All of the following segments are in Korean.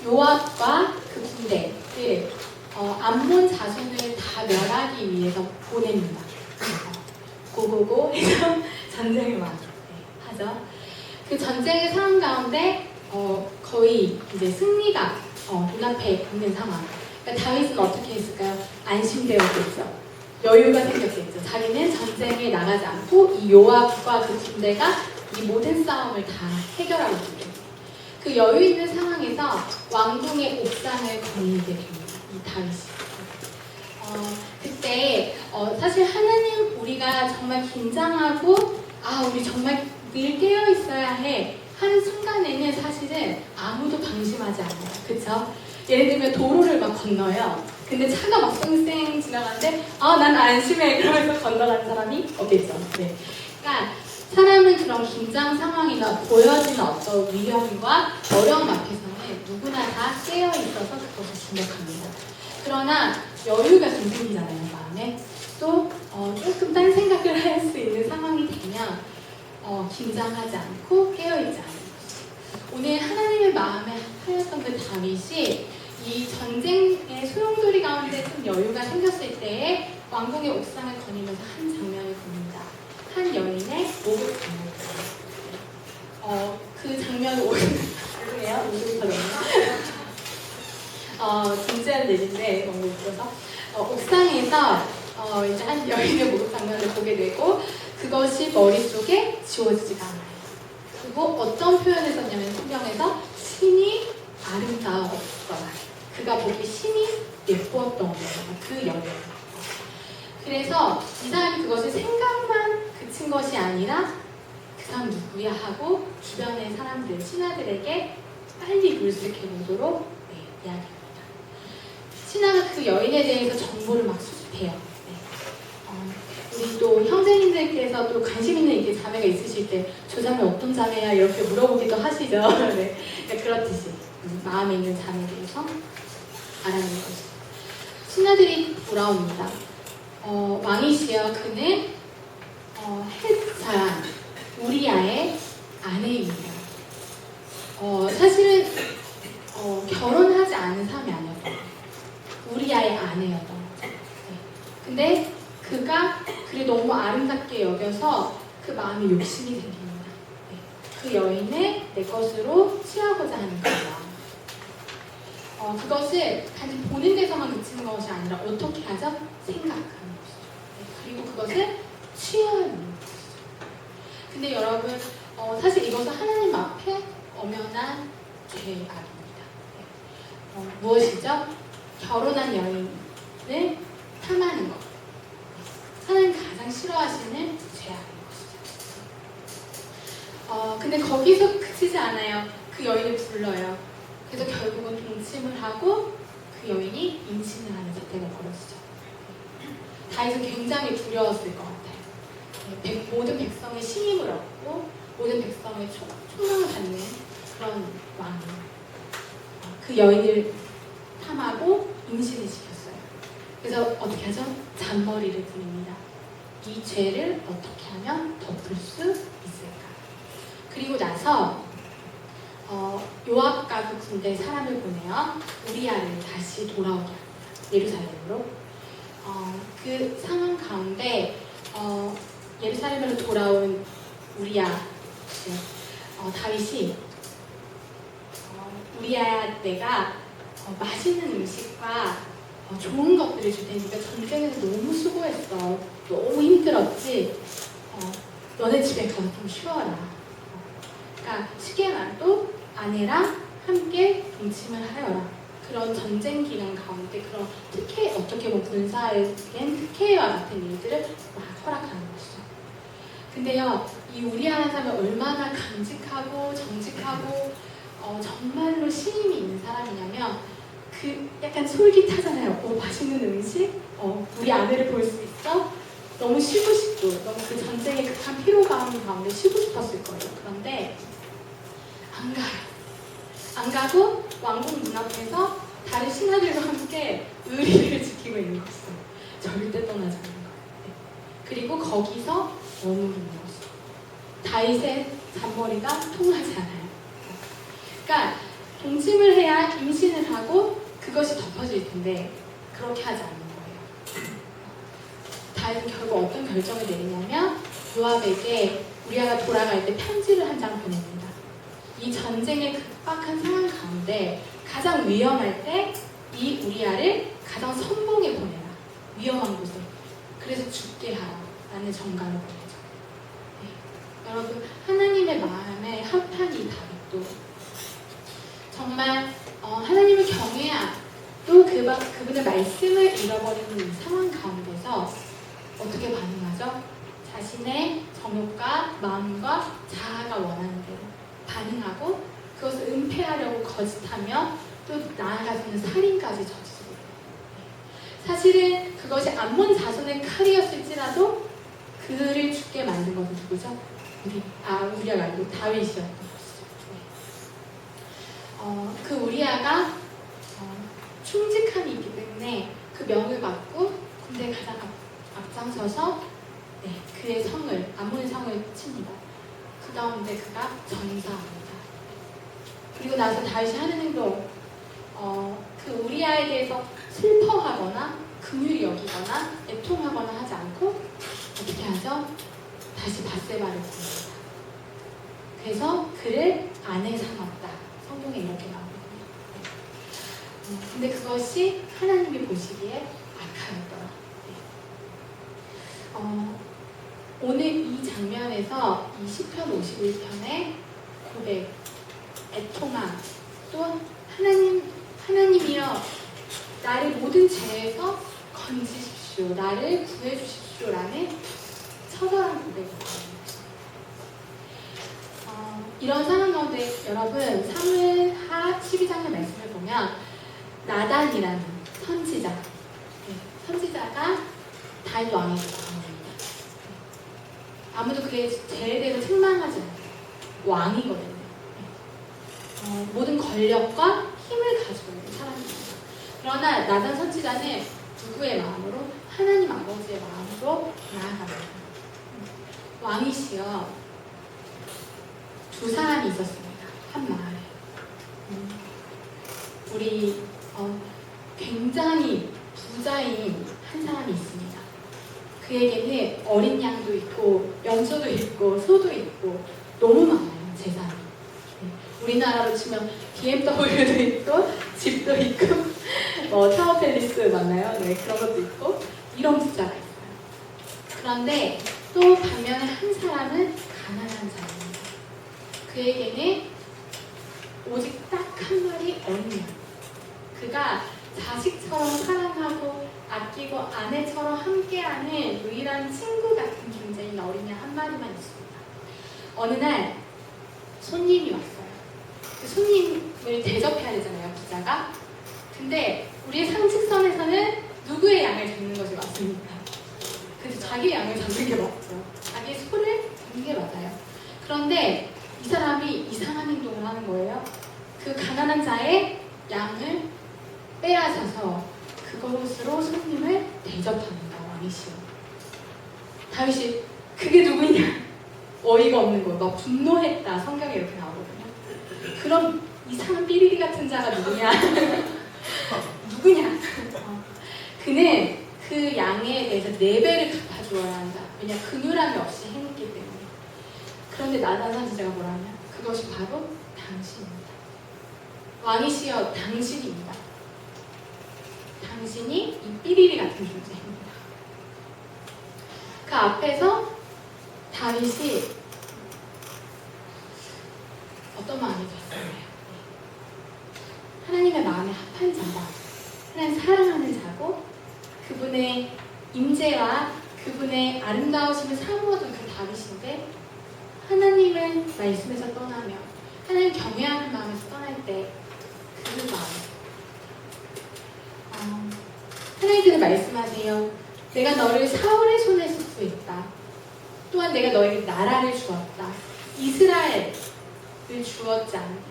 요압과 그 군대를 암몬 자손을 다 멸하기 위해서 보냅니다. 고고고 해서 전쟁을 막 하죠. 그 전쟁의 상황 가운데 거의 이제 승리가 눈앞에 있는 상황. 그러니까 다윗은 어떻게 했을까요? 안심되었겠죠. 여유가 생겼겠죠. 자기는 전쟁에 나가지 않고 이 요압과 그 군대가 이 모든 싸움을 다 해결하고 있기 때문에 그 여유 있는 상황에서 왕궁의 옥상을 거니게 됩니다. 이 다윗이. 그때 사실 하나님 우리가 정말 긴장하고 우리 정말 늘 깨어 있어야 해 하는 순간에는 사실은 아무도 방심하지 않아요. 그쵸? 예를 들면 도로를 막 건너요. 근데 차가 막 쌩쌩 지나가는데 난 안심해 그러면서 건너가는 사람이 없겠죠. 네. 그러니까 사람은 그런 긴장 상황이나 보여지는 어떤 위험과 어려움 앞에서는 누구나 다 깨어 있어서 그것을 진격합니다. 그러나 여유가 좀 생기잖아요, 마음에. 또 조금 딴 생각을 할 수 있는 상황이 되면 긴장하지 않고 깨어있지 않는 것이죠. 오늘 하나님의 마음에 하였던 그 다윗이 이 전쟁의 소용돌이 가운데 좀 여유가 생겼을 때에 왕궁의 옥상을 거니면서 한 장면을 봅니다. 한 여인의 목을 잡는 그 장면을 죄송해요. 목을 잡는 진지한 일인데 너무 웃겨서 옥상에서 이제 한 여인의 목욕 장면을 보게 되고 그것이 머릿속에 지워지지가 않아요. 그리고 어떤 표현을 썼냐면 성경에서 신이 아름다웠더라. 그가 보기 신이 예뻤던 거예요. 그 여인. 그래서 이 사람이 그것을 생각만 그친 것이 아니라 그 사람 누구야 하고 주변의 사람들, 신하들에게 빨리 물색해보도록 이야기합니다. 신하가 그 여인에 대해서 정보를 막 수집해요. 우리 또 형제님들께서도 관심 있는 이렇게 자매가 있으실 때 저 자매 어떤 자매야 이렇게 물어보기도 하시죠. 네. 그렇듯이 마음에 있는 자매에 대해서 알아내는 것이죠. 신하들이 돌아옵니다. 왕이시여 그는 헷 사람 우리아의 아내입니다. 사실은 결혼하지 않은 사람이 아니었어요. 우리아의 아내였던 거죠. 네. 근데 그가 그를 너무 아름답게 여겨서 그 마음에 욕심이 생깁니다. 네. 그 여인을 내 것으로 취하고자 하는 거예요. 그것을 단지 보는 데서만 그치는 것이 아니라 어떻게 하죠? 생각하는 것이죠. 네. 그리고 그것을 취하는 것이죠. 근데 여러분 사실 이것은 하나님 앞에 엄연한 죄악입니다. 네. 무엇이죠? 결혼한 여인을 탐하는 것. 하나님 가장 싫어하시는 죄악인 것이죠. 근데 거기서 그치지 않아요. 그 여인을 불러요. 그래서 결국은 동침을 하고 그 여인이 임신을 하는 사태가 벌어지죠. 다윗은 굉장히 두려웠을 것 같아요. 모든 백성의 신임을 얻고 모든 백성의 총명을 받는 그런 왕이에요. 그 여인을 탐하고 임신을 시켰어요. 그래서 어떻게 하죠? 잔머리를 부립니다. 이 죄를 어떻게 하면 덮을 수 있을까? 그리고 나서 요압과 그 군대 사람을 보내어 우리아를 다시 돌아오게 합니다. 예루살렘으로. 그 상황 가운데 예루살렘으로 돌아온 우리아 다윗이 우리아야 내가 맛있는 음식과 좋은 것들을 줄 테니까 전쟁에서 너무 수고했어. 너무 힘들었지. 너네 집에 가서 좀 쉬어라. 그러니까 쉽게 말도 아내랑 함께 동침을 하여라. 그런 전쟁 기간 가운데 그런 특혜, 어떻게 보면 군사에겐 특혜와 같은 일들을 막 허락하는 것이죠. 근데요, 이 우리아라는 사람이 얼마나 강직하고 정직하고 정말로 신임이 있는 사람이냐면 그 약간 솔깃하잖아요. 맛있는 음식? 우리 아내를 볼 수 있어? 너무 쉬고 싶고 너무 그 전쟁의 극한 피로감 가운데 쉬고 싶었을 거예요. 그런데 안 가요. 안 가고 왕궁 문 앞에서 다른 신하들과 함께 의리를 지키고 있는 것이죠. 절대 떠나지 않는 거예요. 네. 그리고 거기서 머무르는 것이죠. 다윗의 잔머리가 통하지 않아요. 그러니까 동침을 해야 임신을 하고 그것이 덮어질 텐데 그렇게 하지 않는 거예요. 다윗은 결국 어떤 결정을 내리냐면 요압에게 우리아가 돌아갈 때 편지를 한 장 보냅니다. 이 전쟁의 급박한 상황 가운데 가장 위험할 때 이 우리아를 가장 선봉에 보내라. 위험한 곳에. 그래서 죽게 하라. 라는 정감을 보내죠. 네. 여러분, 하나님의 마음에 합한 이 다윗도 정말 하나님을 경외야 또 그분의 말씀을 잃어버리는 이 상황 가운데서 어떻게 반응하죠? 자신의 정욕과 마음과 자아가 원하는 대로 반응하고 그것을 은폐하려고 거짓하며 또 나아가서는 살인까지 저지르고 사실은 그것이 암몬 자손의 칼이었을지라도 그를 죽게 만든 것은 누구죠? 우리아가 아니고 다윗이었던 것이죠. 그 우리아가 충직함이 있기 때문에 그 명을 받고 군대에 가장 앞장서서 그의 성을, 암몬의 성을 칩니다. 그 가운데 그가 전사합니다. 그리고 나서 다윗이 하는 행동, 그 우리아에 대해서 슬퍼하거나 긍휼히 여기거나 애통하거나 하지 않고 어떻게 하죠? 다시 밧세바를 부릅니다. 그래서 그를 아내 삼았다. 성경에 이렇게 나오거든요. 근데 그것이 하나님이 보시기에 악하였더라. 오늘 이 장면에서 이 시편 51편의 고백, 애통함, 또 하나님이여 나를 모든 죄에서 건지십시오. 나를 구해주십시오. 라는 처절한 고백입니다. 이런 상황 가운데 여러분 사무엘하 12장의 말씀을 보면 나단이라는 선지자가 다윗 왕에게 나옵니다. 아무도 그의 죄에 대해서 책망하지 않아요. 왕이거든요. 모든 권력과 힘을 가지고 있는 사람입니다. 그러나 나단 선지자는 누구의 마음으로? 하나님 아버지의 마음으로 나아갑니다. 왕이시여 두 사람이 있었습니다. 한 마을에. 우리 굉장히 부자인 한 사람이 있습니다. 그에게는 어린 양도 있고 염소도 있고 소도 있고 너무 많아요. 재산이. 우리나라로 치면 BMW도 있고 집도 있고 타워 팰리스 맞나요? 네, 그런 것도 있고 이런 부자가 있어요. 그런데 또 반면에 한 사람은 가난한 자입니다. 그에게는 오직 딱 한 마리 어린 양. 그가 자식처럼 사랑하고 아끼고 아내처럼 함께하는 유일한 친구 같은 존재인 어린 양 한 마리만 있습니다. 어느 날 손님이 왔어요. 그 손님을 대접해야 되잖아요, 부자가. 근데 우리의 상식선에서는 누구의 양을 잡는 것이 맞습니까? 그래서 자기 양을 잡는 게 맞죠. 자기 소를 잡는 게 맞아요. 그런데 이 사람이 이상한 행동을 하는 거예요. 그 가난한 자의 양을 빼앗아서 그것으로 손님을 대접합니다. 왕이시여. 다윗이 그게 누구냐? 어이가 없는 거예요. 막 분노했다. 성경에 이렇게 나오거든요. 그럼 이상한 삐리리 같은 자가 누구냐? 누구냐? 그는 그 양에 대해서 4배를 갚아주어야 한다. 왜냐? 긍휼함이 없이 행했기 때문에. 그런데 나단 선지자가 뭐라 하냐? 그것이 바로 당신입니다. 왕이시여 당신입니다. 당신이 이 삐리리 같은 존재입니다. 그 앞에서 다윗이 어떤 마음이 들었을까요? 하나님의 마음에 합한 자다. 하나님 사랑하는 자고 그분의 임재와 그분의 아름다우심을 사모하던 그 다윗인데 하나님의 말씀에서 떠나며 하나님 경외하는 마음에서 떠날 때 그 마음 하나님께서 말씀하세요. 내가 너를 사울의 손에서 구했다. 또한 내가 너에게 나라를 주었다. 이스라엘을 주었지 않느냐.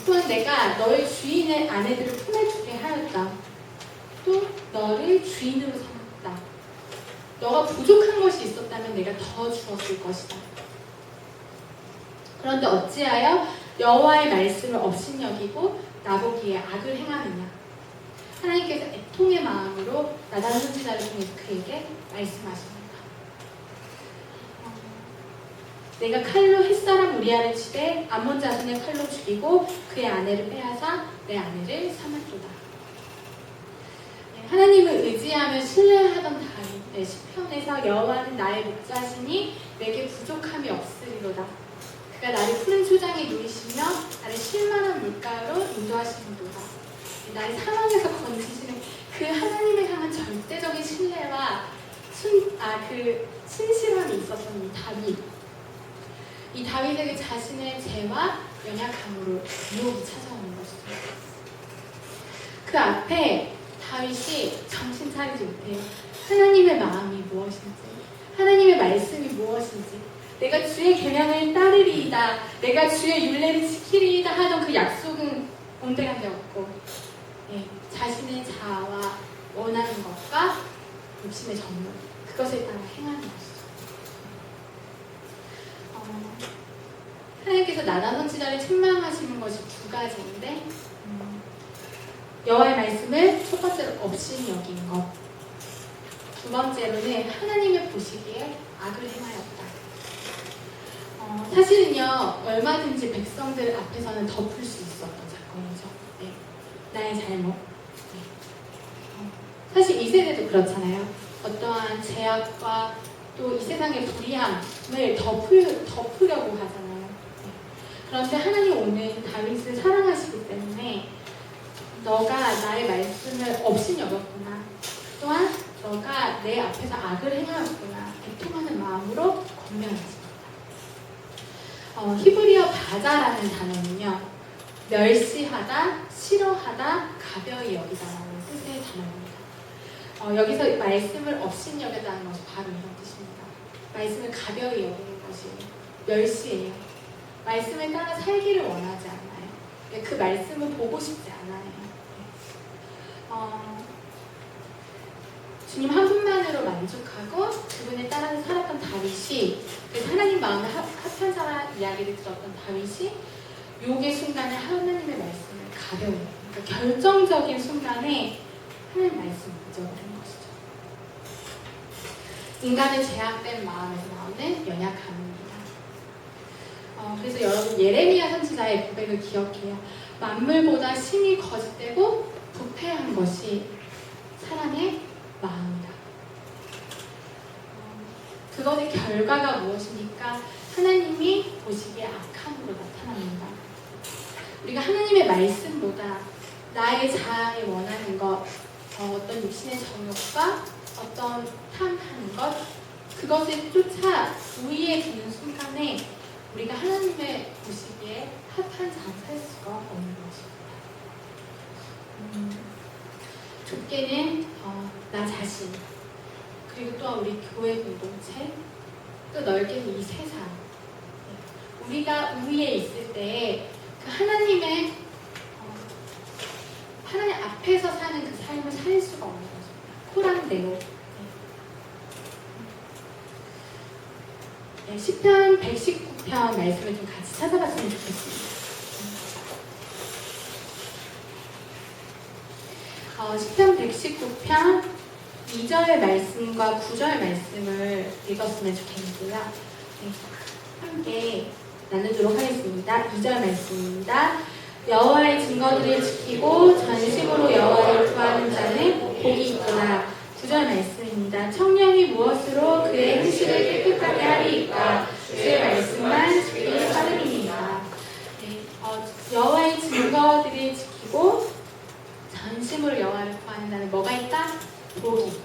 또한 내가 너의 주인의 아내들을 품에 두게 하였다. 또 너를 주인으로 삼았다. 너가 부족한 것이 있었다면 내가 더 주었을 것이다. 그런데 어찌하여 여호와의 말씀을 업신여기고 나보기에 악을 행하느냐. 하나님께서 애통의 마음으로 나단 선지자를 통해서 그에게 말씀하십니다. 내가 칼로 햇사람 우리아를 치되 암몬 자손의 칼로 죽이고 그의 아내를 빼앗아 내 아내를 삼았도다. 하나님을 의지하며 신뢰하던 다윗, 시편에서 여호와는 나의 목자시니 내게 부족함이 없으리로다. 그가 나를 푸른 초장에 누이시며 나를 쉴만한 물가로 인도하시는도다. 나의 상황에서 건지시는 그 하나님에 향한 절대적인 신뢰와 그 신실함이 있었던 이 다윗. 이 다윗에게 자신의 죄와 연약함으로 유혹이 찾아오는 것이죠. 그 앞에 다윗이 정신 차리지 못해요. 하나님의 마음이 무엇인지, 하나님의 말씀이 무엇인지, 내가 주의 계명을 따르리이다, 내가 주의 율례를 지키리이다 하던 그 약속은 온데간데 없고, 자신의 자아와 원하는 것과 욕심의 정욕, 그것에 따라 행하는 것이죠. 하나님께서 나단 선지자를 책망하시는 것이 두 가지인데, 여호와의 말씀을 첫 번째로 업신여긴 것, 두 번째로는 하나님의 보시기에 악을 행하였다. 사실은요, 얼마든지 백성들 앞에서는 덮을 수 있었던 사건이죠. 나의 잘못. 사실 이 세대도 그렇잖아요. 어떠한 제약과 또 이 세상의 불의함을 덮으려고 하잖아요. 그런데 하나님 오늘 다윗을 사랑하시기 때문에 너가 나의 말씀을 업신여겼구나. 또한 너가 내 앞에서 악을 행하였구나. 애통하는 마음으로 권면하십니다. 히브리어 바자라는 단어는요, 멸시하다, 싫어하다, 가벼이 여기다라는 뜻의 단어입니다. 여기서 말씀을 업신여겼다는 것이 바로 이런 뜻입니다. 말씀을 가벼이 여기는 것이 멸시예요. 말씀에 따라 살기를 원하지 않아요. 그 말씀을 보고 싶지 않아요. 주님 한 분만으로 만족하고 그분에 따라서 살았던 다윗이, 그래서 하나님 마음에 합한 자라 이야기를 들었던 다윗이 유혹의 순간에 하나님의 말씀을 가벼워요. 그러니까 결정적인 순간에 하나님 말씀을 잊어버린 것이죠. 인간의 제약된 마음에서 나오는 연약함입니다. 그래서 여러분 예레미야 선지자의 고백을 기억해요. 만물보다 심히 거짓되고 부패한 것이 사람의 마음이다. 그것의 결과가 무엇입니까? 하나님이 보시기에 악함으로 나타납니다. 우리가 하나님의 말씀보다 나의 자아에 원하는 것, 어떤 육신의 정욕과 어떤 탐하는 것, 그것을 쫓아 우위에 두는 순간에 우리가 하나님의 보시기에 합한 자를 살 수가 없는 것입니다. 좁게는 나 자신, 그리고 또한 우리 교회 공동체, 또 넓게는 이 세상. 우리가 우위에 있을 때 그 하나님 앞에서 사는 그 삶을 살 수가 없는 것입니다. 코란데오. 시편 119편 말씀을 좀 같이 찾아봤으면 좋겠습니다. 시편 119편 2절의 말씀과 9절의 말씀을 읽었으면 좋겠는데요. 함께 나누도록 하겠습니다. 2절 말씀입니다. 여호와의 증거들을 지키고 전심으로 여호와를 구하는 자는 복이 있구나. 9절 말씀입니다. 청년이 무엇으로 그의 행실을 깨끗하게 하리이까? 주의 말씀만 지키기 빠름이니까. 여호와의 증거들을 지키고 전심으로 여호와를 구하는 자는 뭐가 있다? 복이 있다.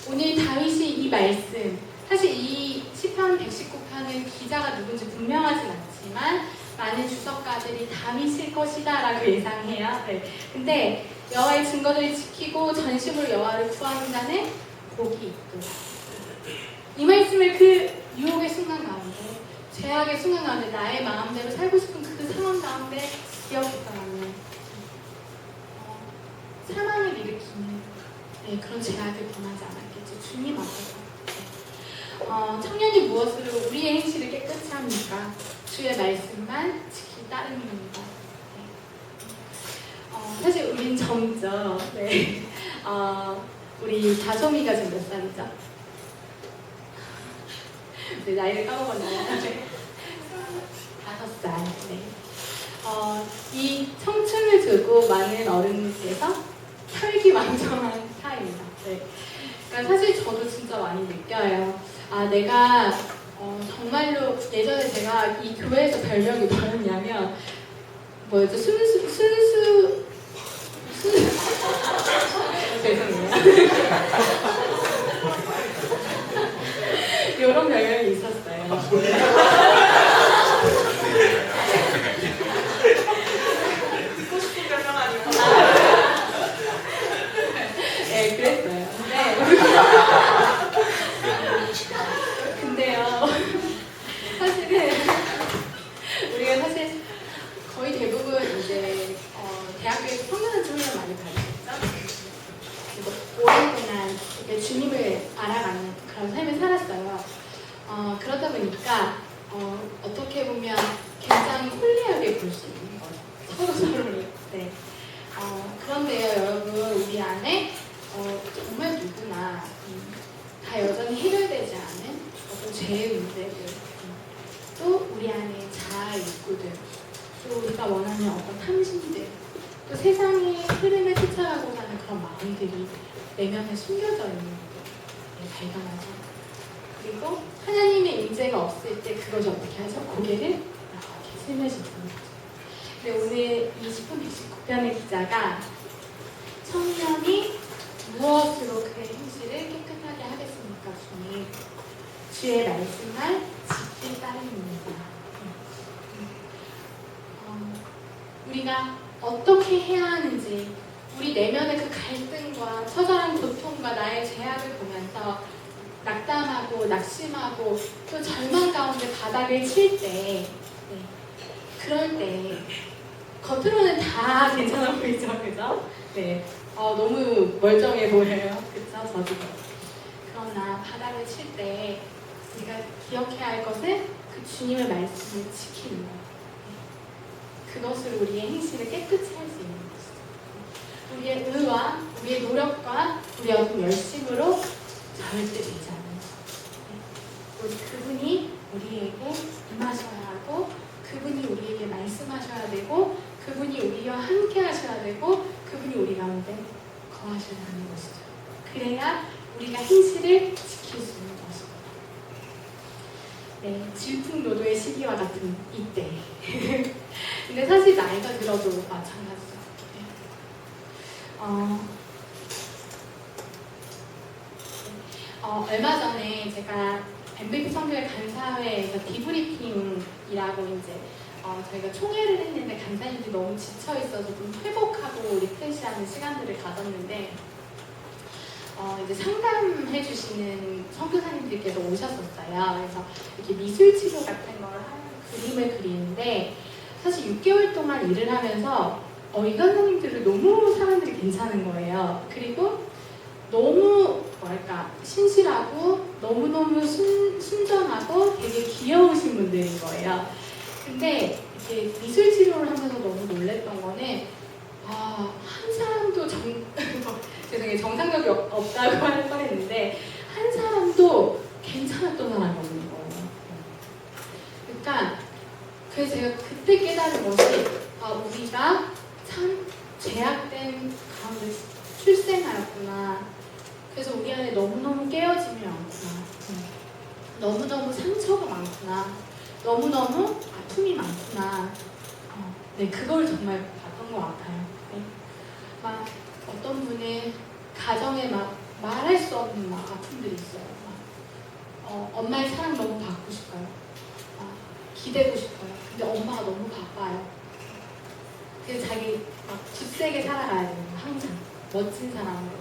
오늘 다윗이 이 말씀, 사실 이 시편 119편은 기자가 누군지 분명하진 않지만 많은 주석가들이 다윗일 것이다 라고 예상해요. 근데 여호와의 증거들을 지키고 전심으로 여호와를 구하는 자는 복이 있도다. 이 말씀을 그 유혹의 순간 가운데, 죄악의 순간 가운데, 나의 마음대로 살고 싶은 그 상황 가운데 기억했다면 사망을 일으키는 그런 죄악을 범하지 않았겠죠. 주님 앞에서. 청년이 무엇으로 우리의 행실을 깨끗이 합니까? 주의 말씀만 지키 따르는 겁니다. 사실 우린 젊죠. 네. 우리 다솜이가 지금 몇 살이죠? 네, 나이를 까먹었나요? 5살. 네. 이 청춘을 두고 많은 어른들께서 혈기왕성한 타입입니다. 네. 그러니까 사실 저도 진짜 많이 느껴요. 내가 정말로 예전에 제가 이 교회에서 별명이 뭐였냐면 뭐였죠? 순수 죄송해요. 이런 별명이 있었어요. 듣고 싶은 별명 아니고. 네, 그랬어요. 근데요, 사실은 우리가 사실 거의 대부분 이제 대학교에서 성경을 많이 가르쳤죠. 그리고 오랫동안 이렇게 주님을 알아가는 그런 삶을 살았어요. 그러다 보니까 어떻게 보면 굉장히 홀리하게 볼 수 있는 거예요. 서로를. 네. 그런데요, 여러분, 우리 안에 정말 누구나 다 여전히 해결되지 않은 어떤 죄의 문제들, 또 우리 안에 자아 욕구들, 또 우리가 원하는 어떤 탐심들, 또 세상의 흐름을 쫓아가고 사는 그런 마음들이 내면에 숨겨져 있는 것을 발견하죠. 그리고 하나님의 임재가 없을 때 그것을 어떻게 하죠? 고개를 이렇게 슬며시는 거죠. 근데 오늘 20분 119편의 기자가 청년이 무엇으로 그의 행실을 깨끗하게 하겠습니까? 주님, 주의 말씀을 짙게 따릅니다. 우리가 어떻게 해야 하는지, 우리 내면의 그 갈등과 처절한 고통과 나의 죄악을 보면서 낙담하고 낙심하고 또 절망 가운데 바닥을 칠 때, 그럴 때 겉으로는 다 괜찮아 보이죠, 그죠? 네, 너무 멀쩡해 보여요, 그죠? 저도. 그러나 바닥을 칠 때 우리가 기억해야 할 것은 그 주님의 말씀을 지키는 거예요. 그것으로 우리의 행실을 깨끗이 할 수 있는 것이죠. 우리의 의와 우리의 노력과 우리의 어떤 열심으로 절대 되지 않는 것. 그분이 우리에게 임하셔야 하고, 그분이 우리에게 말씀하셔야 되고, 그분이 우리와 함께 하셔야 되고, 그분이 우리 가운데 거하셔야 하는 것이죠. 그래야 우리가 행실을 지킬 수 있는 것입니다. 네, 질풍노도의 시기와 같은 이때. 근데 사실 나이가 들어도 마찬가지죠. 얼마 전에 제가 MVP 성교회 간사회에서 디브리핑이라고 이제 저희가 총회를 했는데 간사님들이 너무 지쳐 있어서 좀 회복하고 리프레시하는 시간들을 가졌는데 이제 상담해 주시는 선교사님들께서 오셨었어요. 그래서 이렇게 미술 치료 같은 걸 그림을 그리는데 사실 6개월 동안 일을 하면서 이 간사님들을 너무 사람들이 괜찮은 거예요. 그리고 너무 뭐랄까 신실하고 너무너무 순전하고 되게 귀여우신 분들인 거예요. 근데 이렇게 미술 치료를 하면서 너무 놀랬던 거는 한 사람도 죄송해요, 정상적이 없다고 할 뻔했는데 한 사람도 괜찮았던 사람이 없는 거예요. 그러니까 그래서 제가 그때 깨달은 것이 우리가 참 죄악된 가운데 출생하였구나. 그래서 우리 안에 너무너무 깨어짐이 많구나. 너무너무 상처가 많구나. 너무너무 아픔이 많구나. 네, 그걸 정말 봤던 것 같아요. 네. 막 어떤 분은 가정에 막 말할 수 없는 막 아픔들이 있어요. 엄마의 사랑 너무 받고 싶어요. 기대고 싶어요. 근데 엄마가 너무 바빠요. 그래서 자기 막 굳세게 살아가야 되는 거, 항상 멋진 사람으로.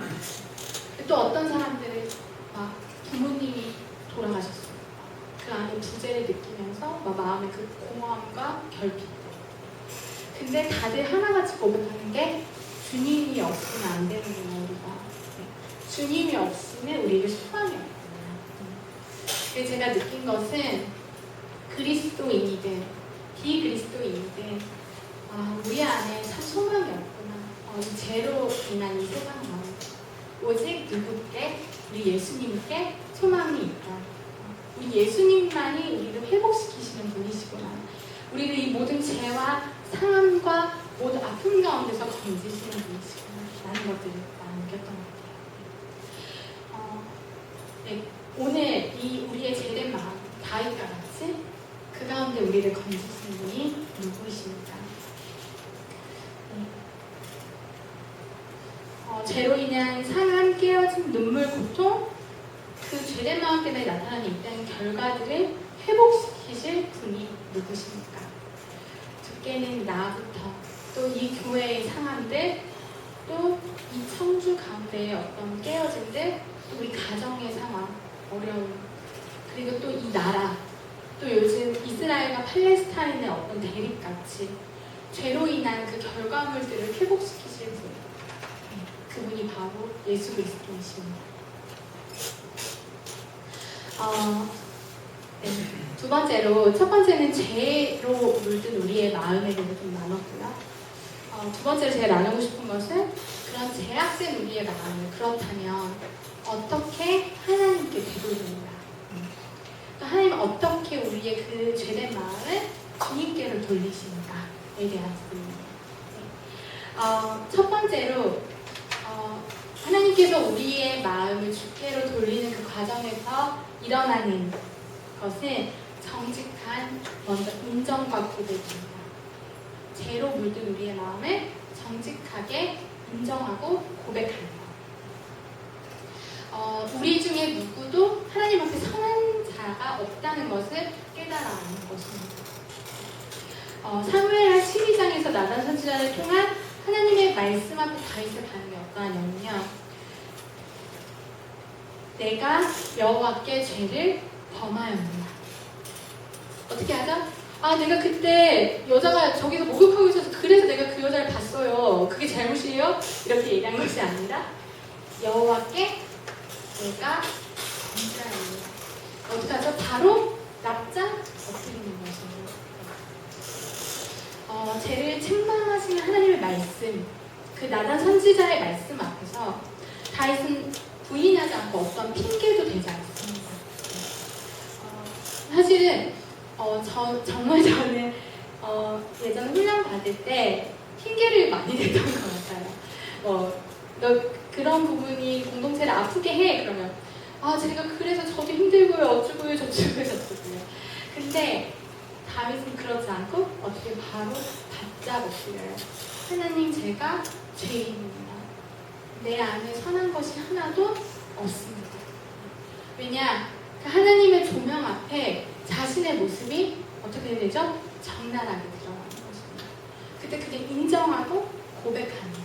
또 어떤 사람들은 막 부모님이 돌아가셨어요. 그 안에 부재를 느끼면서 막 마음의 그 공허함과 결핍. 근데 다들 하나같이 고백하는 게 주님이 없으면 안 되는구나, 우리가. 주님이 없으면 우리에게 소망이 없구나. 그래서 제가 느낀 것은 그리스도인이든 비그리스도인들 우리 안에 참 소망이 없구나. 이 죄로 인한 이 세상 가운데 오직 누구께? 우리 예수님께 소망이 있다. 우리 예수님만이 우리를 회복시키시는 분이시구나. 우리를 이 모든 죄와 상함과 모든 아픔 가운데서 건지시는 분이시구나. 라는 것들을 많이 느꼈던 것 같아요. 네, 오늘 이 우리의 죄된 마음, 다윗과 같이 그 가운데 우리를 건지시는 분이 누구이십니까? 죄로 인한 상함, 깨어짐, 눈물, 고통, 그 죄된 마음 때문에 나타나는 이런 결과들을 회복시키실 분이 누구십니까? 두께는 나부터 또 이 교회의 상함들, 또 이 청주 가운데의 어떤 깨어짐들, 또 우리 가정의 상황, 어려움, 그리고 또 이 나라, 또 요즘 이스라엘과 팔레스타인의 어떤 대립같이 죄로 인한 그 결과물들을 회복시키실 분, 그분이 바로 예수 그리스도이십니다. 네. 두 번째로, 첫 번째는 죄로 물든 우리의 마음에 대해서 좀 나눴고요. 두 번째로 제가 나누고 싶은 것은 그런 죄악된 우리의 마음을 그렇다면 어떻게 하나님께 되돌리는가, 또 하나님은 어떻게 우리의 그 죄된 마음을 주님께로 돌리시는가에 대한 부분입니다. 첫 번째로 하나님께서 우리의 마음을 주께로 돌리는 그 과정에서 일어나는 것은 정직한 먼저 인정과 고백입니다. 죄로 물든 우리의 마음을 정직하게 인정하고 고백하는 것. 우리 중에 누구도 하나님 앞에 선한 자가 없다는 것을 깨달아가는 것입니다. 사무엘하 12장에서 나단 선지자를 통한 하나님의 말씀 앞에 다윗의 반응이 어떠하냐면요, 내가 여호와께 죄를 범하였느냐. 어떻게 하죠? 내가 그때 여자가 저기서 목욕하고 있어서 그래서 내가 그 여자를 봤어요. 그게 잘못이에요? 이렇게 얘기한 것이 아니라 여호와께 내가 범죄하였느냐. 어떻게 하죠? 바로 납작 엎드리는 것입니다. 죄를 책망하시는 하나님의 말씀, 그 나단 선지자의 말씀 앞에서 다윗은 부인하지 않고 어떤 핑계도 되지 않습니다. 사실은 정말 저는 예전 훈련 받을 때 핑계를 많이 냈던 것 같아요. 너 그런 부분이 공동체를 아프게 해, 그러면 제가 그래서 저도 힘들고요, 어쩌고요, 저쩌고요. 근데 다윗은 그렇지 않고 어떻게 바로 바짝 엎드려요. 하나님, 제가 죄인입니다. 내 안에 선한 것이 하나도 없습니다. 왜냐? 그 하나님의 조명 앞에 자신의 모습이 어떻게 되죠? 적나라하게 드러나는 것입니다. 그때 그게 인정하고 고백하는 것입니다.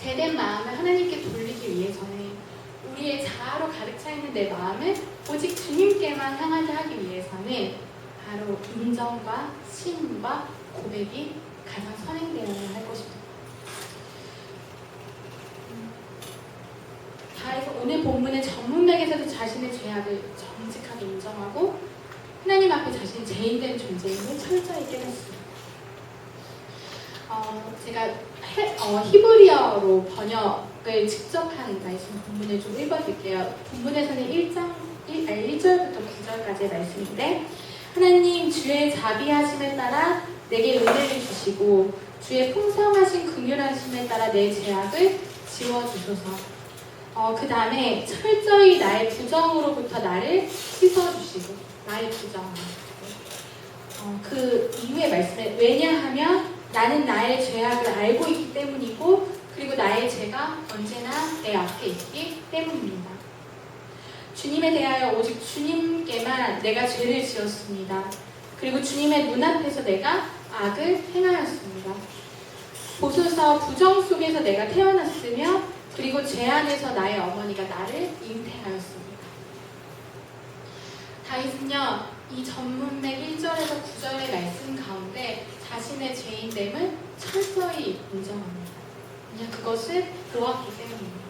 죄된 마음을 하나님께 돌리기 위해서는 우리의 자아로 가득 차 있는 내 마음을 오직 주님께만 향하게 하기 위해서는 바로 인정과 신임과 고백이 가장 선행되어야 할 것입니다. 다해서 오늘 본문의 전문맥에서도 자신의 죄악을 정직하게 인정하고 하나님 앞에 자신이 죄인된 존재임을 철저히 깨닫습니다. 제가 히브리어로 번역을 직접 한 말씀 본문을 좀 읽어드릴게요. 본문에서는 1절부터 9절까지의 말씀인데, 하나님 주의 자비하심에 따라 내게 은혜를 주시고 주의 풍성하신 긍휼하심에 따라 내 죄악을 지워주소서. 그 다음에 철저히 나의 부정으로부터 나를 씻어주시고, 나의 부정. 그 이후의 말씀에 왜냐하면 나는 나의 죄악을 알고 있기 때문이고 그리고 나의 죄가 언제나 내 앞에 있기 때문입니다. 주님에 대하여 오직 주님께만 내가 죄를 지었습니다. 그리고 주님의 눈앞에서 내가 악을 행하였습니다. 보소서, 부정 속에서 내가 태어났으며 그리고 죄 안에서 나의 어머니가 나를 잉태하였습니다. 다윗은요, 이 전문맥 1절에서 9절의 말씀 가운데 자신의 죄인됨을 철저히 인정합니다. 그냥 그것을 보았기 때문입니다.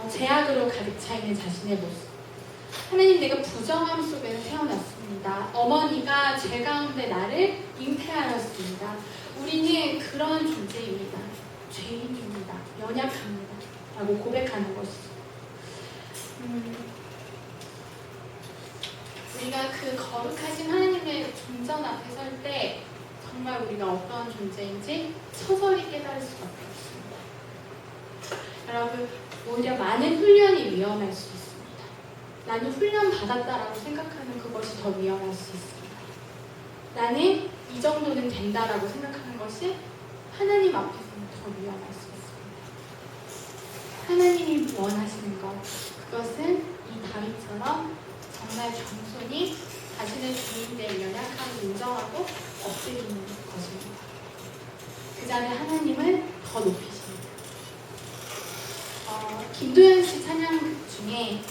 죄악으로 가득 차 있는 자신의 모습. 하나님, 내가 부정함 속에서 태어났습니다. 있습니다. 어머니가 죄 가운데 나를 잉태하였습니다. 우리는 그런 존재입니다. 죄인입니다. 연약합니다. 라고 고백하는 것이죠. 우리가 그 거룩하신 하나님의 존전 앞에 설 때 정말 우리가 어떠한 존재인지 서서히 깨달을 수밖에 없습니다. 여러분, 오히려 많은 훈련이 위험할 수 있습니다. 나는 훈련 받았다라고 생각하는 그것이 더 위험할 수 있습니다. 나는 이 정도는 된다라고 생각하는 것이 하나님 앞에서는 더 위험할 수 있습니다. 하나님이 원하시는 것, 그것은 이 다윗처럼 정말 겸손히 자신의 주인된 연약함을 인정하고 엎드리는 것입니다. 그 자리에 하나님을 더 높이십니다. 김도현 씨 찬양 중에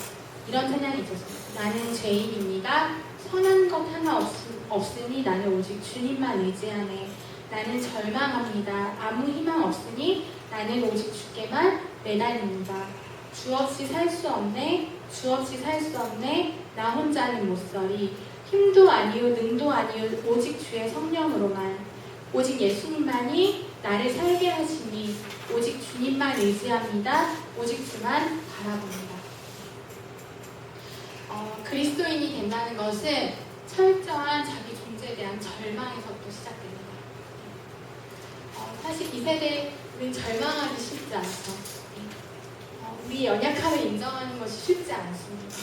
이런 찬양이 있었습니다. 나는 죄인입니다. 선한 것 하나 없으니 나는 오직 주님만 의지하네. 나는 절망합니다. 아무 희망 없으니 나는 오직 주께만 매달립니다. 주 없이 살 수 없네. 주 없이 살 수 없네. 나 혼자는 못서리. 힘도 아니요 능도 아니요 오직 주의 성령으로만. 오직 예수님만이 나를 살게 하시니 오직 주님만 의지합니다. 오직 주만 바라봅니다. 그리스도인이 된다는 것은 철저한 자기 존재에 대한 절망에서부터 시작됩니다. 사실 이 세대는 절망하기 쉽지 않죠. 우리 연약함을 인정하는 것이 쉽지 않습니다.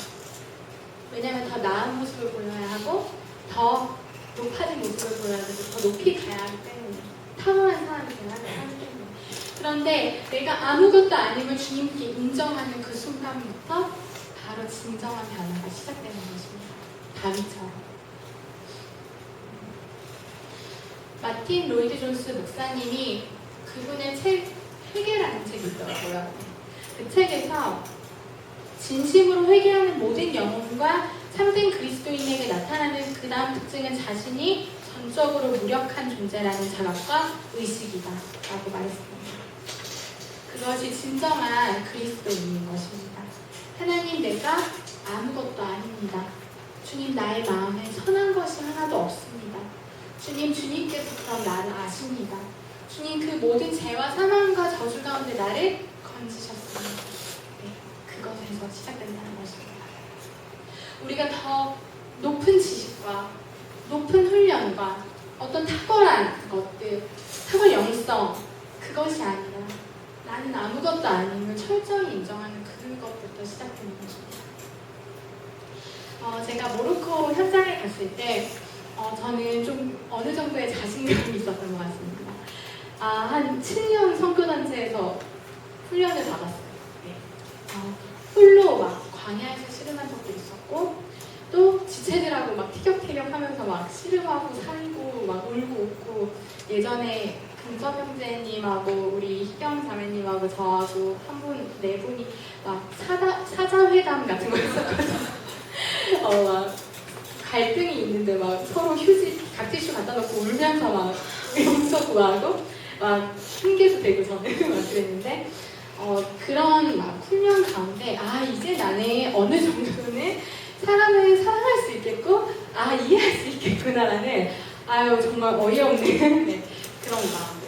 왜냐하면 더 나은 모습을 보여야 하고 더 높아진 모습을 보여야 되고 더 높이 가야 하기 때문에 탁월한 사람이 되어야 하기 때문에 그런데 내가 아무것도 아님을 주님께 인정하는 그 순간부터 바로 진정한 변화가 시작되는 것입니다. 다윗처럼. 마틴 로이드 존스 목사님이 그분의 책 회개라는 책이 있더라고요. 그 책에서 진심으로 회개하는 모든 영혼과 참된 그리스도인에게 나타나는 그 다음 특징은 자신이 전적으로 무력한 존재라는 자각과 의식이다 라고 말했습니다. 그것이 진정한 그리스도인인 것입니다. 하나님, 내가 아무것도 아닙니다. 주님, 나의 마음에 선한 것이 하나도 없습니다. 주님, 주님께서 나를 아십니다. 주님, 그 모든 죄와 사망과 저주 가운데 나를 건지셨습니다. 네, 그것에서 시작된다는 것입니다. 우리가 더 높은 지식과 높은 훈련과 어떤 탁월한 것들, 탁월 영성, 그것이 아니라 나는 아무것도 아님을 철저히 인정하는 그것부터 시작되는 것입니다. 제가 모로코 현장에 갔을 때 저는 좀 어느 정도의 자신감이 있었던 것 같습니다. 한 7년 선교단체에서 훈련을 받았어요. 네. 홀로 막 광야에서 씨름한 적도 있었고 또 지체들하고 막 티격태격하면서 막 씨름하고 살고 막 울고 웃고 예전에 금섭 형제님하고 우리 희경 자매님하고 저하고 네 분이 막 사자회담 같은 거 했었거든요. 막 갈등이 있는데 막 서로 휴지 각티슈 갖다 놓고 울면서 막 용서 구하고 막 핑계도 대고 저는 막 그랬는데 그런 막 훈련 가운데 이제 나는 어느 정도는 사람을 사랑할 수 있겠고 이해할 수 있겠구나라는 정말 어이없는 네, 그런 마음들.